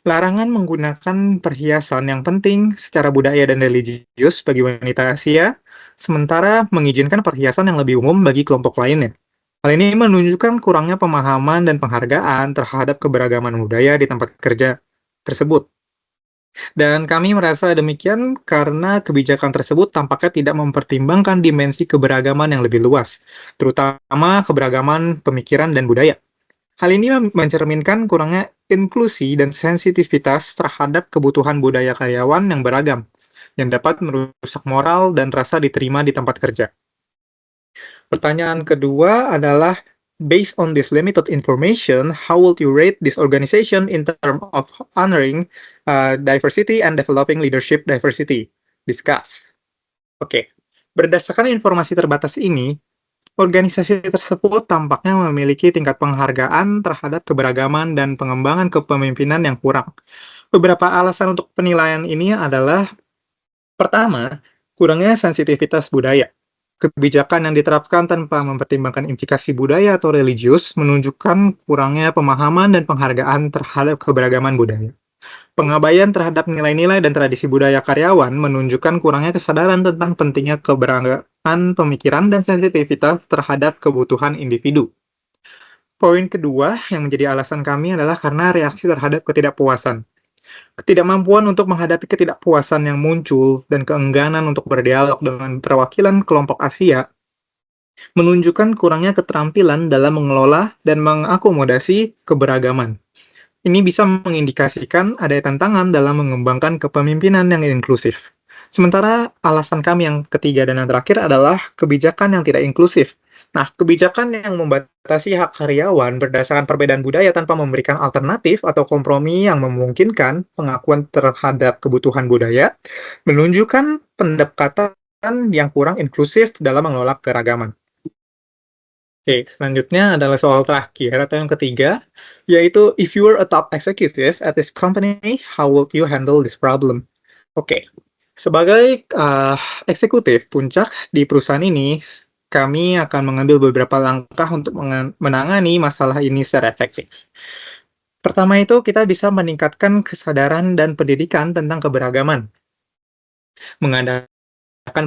Larangan menggunakan perhiasan yang penting secara budaya dan religius bagi wanita Asia, sementara mengizinkan perhiasan yang lebih umum bagi kelompok lainnya. Hal ini menunjukkan kurangnya pemahaman dan penghargaan terhadap keberagaman budaya di tempat kerja tersebut. Dan kami merasa demikian karena kebijakan tersebut tampaknya tidak mempertimbangkan dimensi keberagaman yang lebih luas, terutama keberagaman pemikiran dan budaya. Hal ini mencerminkan kurangnya inklusi dan sensitivitas terhadap kebutuhan budaya karyawan yang beragam, yang dapat merusak moral dan rasa diterima di tempat kerja. Pertanyaan kedua adalah, based on this limited information, how would you rate this organization in terms of honoring diversity and developing leadership diversity? Discuss. Oke, berdasarkan informasi terbatas ini, organisasi tersebut tampaknya memiliki tingkat penghargaan terhadap keberagaman dan pengembangan kepemimpinan yang kurang. Beberapa alasan untuk penilaian ini adalah, pertama, kurangnya sensitivitas budaya. Kebijakan yang diterapkan tanpa mempertimbangkan implikasi budaya atau religius menunjukkan kurangnya pemahaman dan penghargaan terhadap keberagaman budaya. Pengabaian terhadap nilai-nilai dan tradisi budaya karyawan menunjukkan kurangnya kesadaran tentang pentingnya keberagaman pemikiran dan sensitivitas terhadap kebutuhan individu. Poin kedua yang menjadi alasan kami adalah karena reaksi terhadap ketidakpuasan. Ketidakmampuan untuk menghadapi ketidakpuasan yang muncul dan keengganan untuk berdialog dengan perwakilan kelompok Asia menunjukkan kurangnya keterampilan dalam mengelola dan mengakomodasi keberagaman. Ini bisa mengindikasikan ada tantangan dalam mengembangkan kepemimpinan yang inklusif. Sementara alasan kami yang ketiga dan yang terakhir adalah kebijakan yang tidak inklusif. Nah, kebijakan yang membatasi hak karyawan berdasarkan perbedaan budaya tanpa memberikan alternatif atau kompromi yang memungkinkan pengakuan terhadap kebutuhan budaya menunjukkan pendekatan yang kurang inklusif dalam mengelola keragaman. Oke, selanjutnya adalah soal terakhir atau yang ketiga, yaitu if you were a top executive at this company, how would you handle this problem? Oke, sebagai eksekutif puncak di perusahaan ini, kami akan mengambil beberapa langkah untuk menangani masalah ini secara efektif. Pertama itu, kita bisa meningkatkan kesadaran dan pendidikan tentang keberagaman. Mengadakan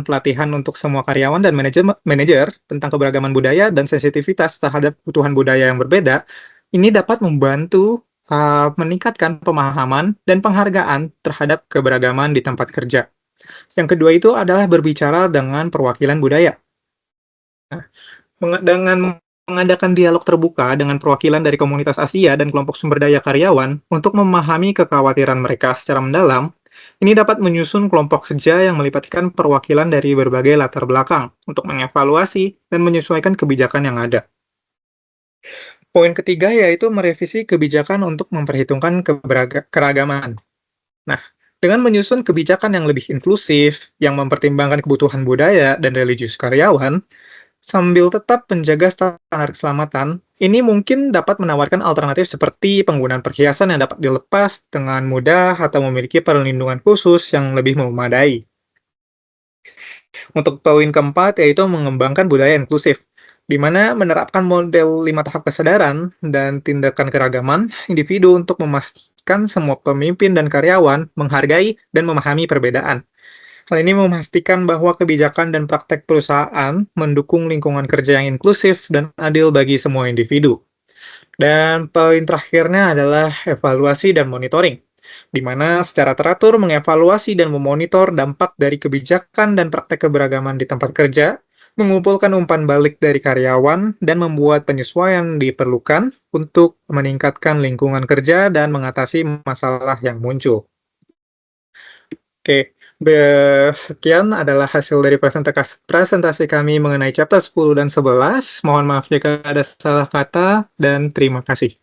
pelatihan untuk semua karyawan dan manajer tentang keberagaman budaya dan sensitivitas terhadap kebutuhan budaya yang berbeda, ini dapat membantu meningkatkan pemahaman dan penghargaan terhadap keberagaman di tempat kerja. Yang kedua itu adalah berbicara dengan perwakilan budaya. Nah, dengan mengadakan dialog terbuka dengan perwakilan dari komunitas Asia dan kelompok sumber daya karyawan untuk memahami kekhawatiran mereka secara mendalam, ini dapat menyusun kelompok kerja yang melibatkan perwakilan dari berbagai latar belakang untuk mengevaluasi dan menyesuaikan kebijakan yang ada. Poin ketiga yaitu merevisi kebijakan untuk memperhitungkan keragaman. Nah, dengan menyusun kebijakan yang lebih inklusif, yang mempertimbangkan kebutuhan budaya dan religius karyawan, sambil tetap menjaga standar keselamatan, ini mungkin dapat menawarkan alternatif seperti penggunaan perhiasan yang dapat dilepas dengan mudah atau memiliki perlindungan khusus yang lebih memadai. Untuk poin keempat, yaitu mengembangkan budaya inklusif, di mana menerapkan model 5 tahap kesadaran dan tindakan keragaman individu untuk memastikan semua pemimpin dan karyawan menghargai dan memahami perbedaan. Hal ini memastikan bahwa kebijakan dan praktek perusahaan mendukung lingkungan kerja yang inklusif dan adil bagi semua individu. Dan poin terakhirnya adalah evaluasi dan monitoring, di mana secara teratur mengevaluasi dan memonitor dampak dari kebijakan dan praktek keberagaman di tempat kerja, mengumpulkan umpan balik dari karyawan, dan membuat penyesuaian diperlukan untuk meningkatkan lingkungan kerja dan mengatasi masalah yang muncul. Oke, sekian adalah hasil dari presentasi kami mengenai chapter 10 dan 11. Mohon maaf jika ada salah kata, dan terima kasih.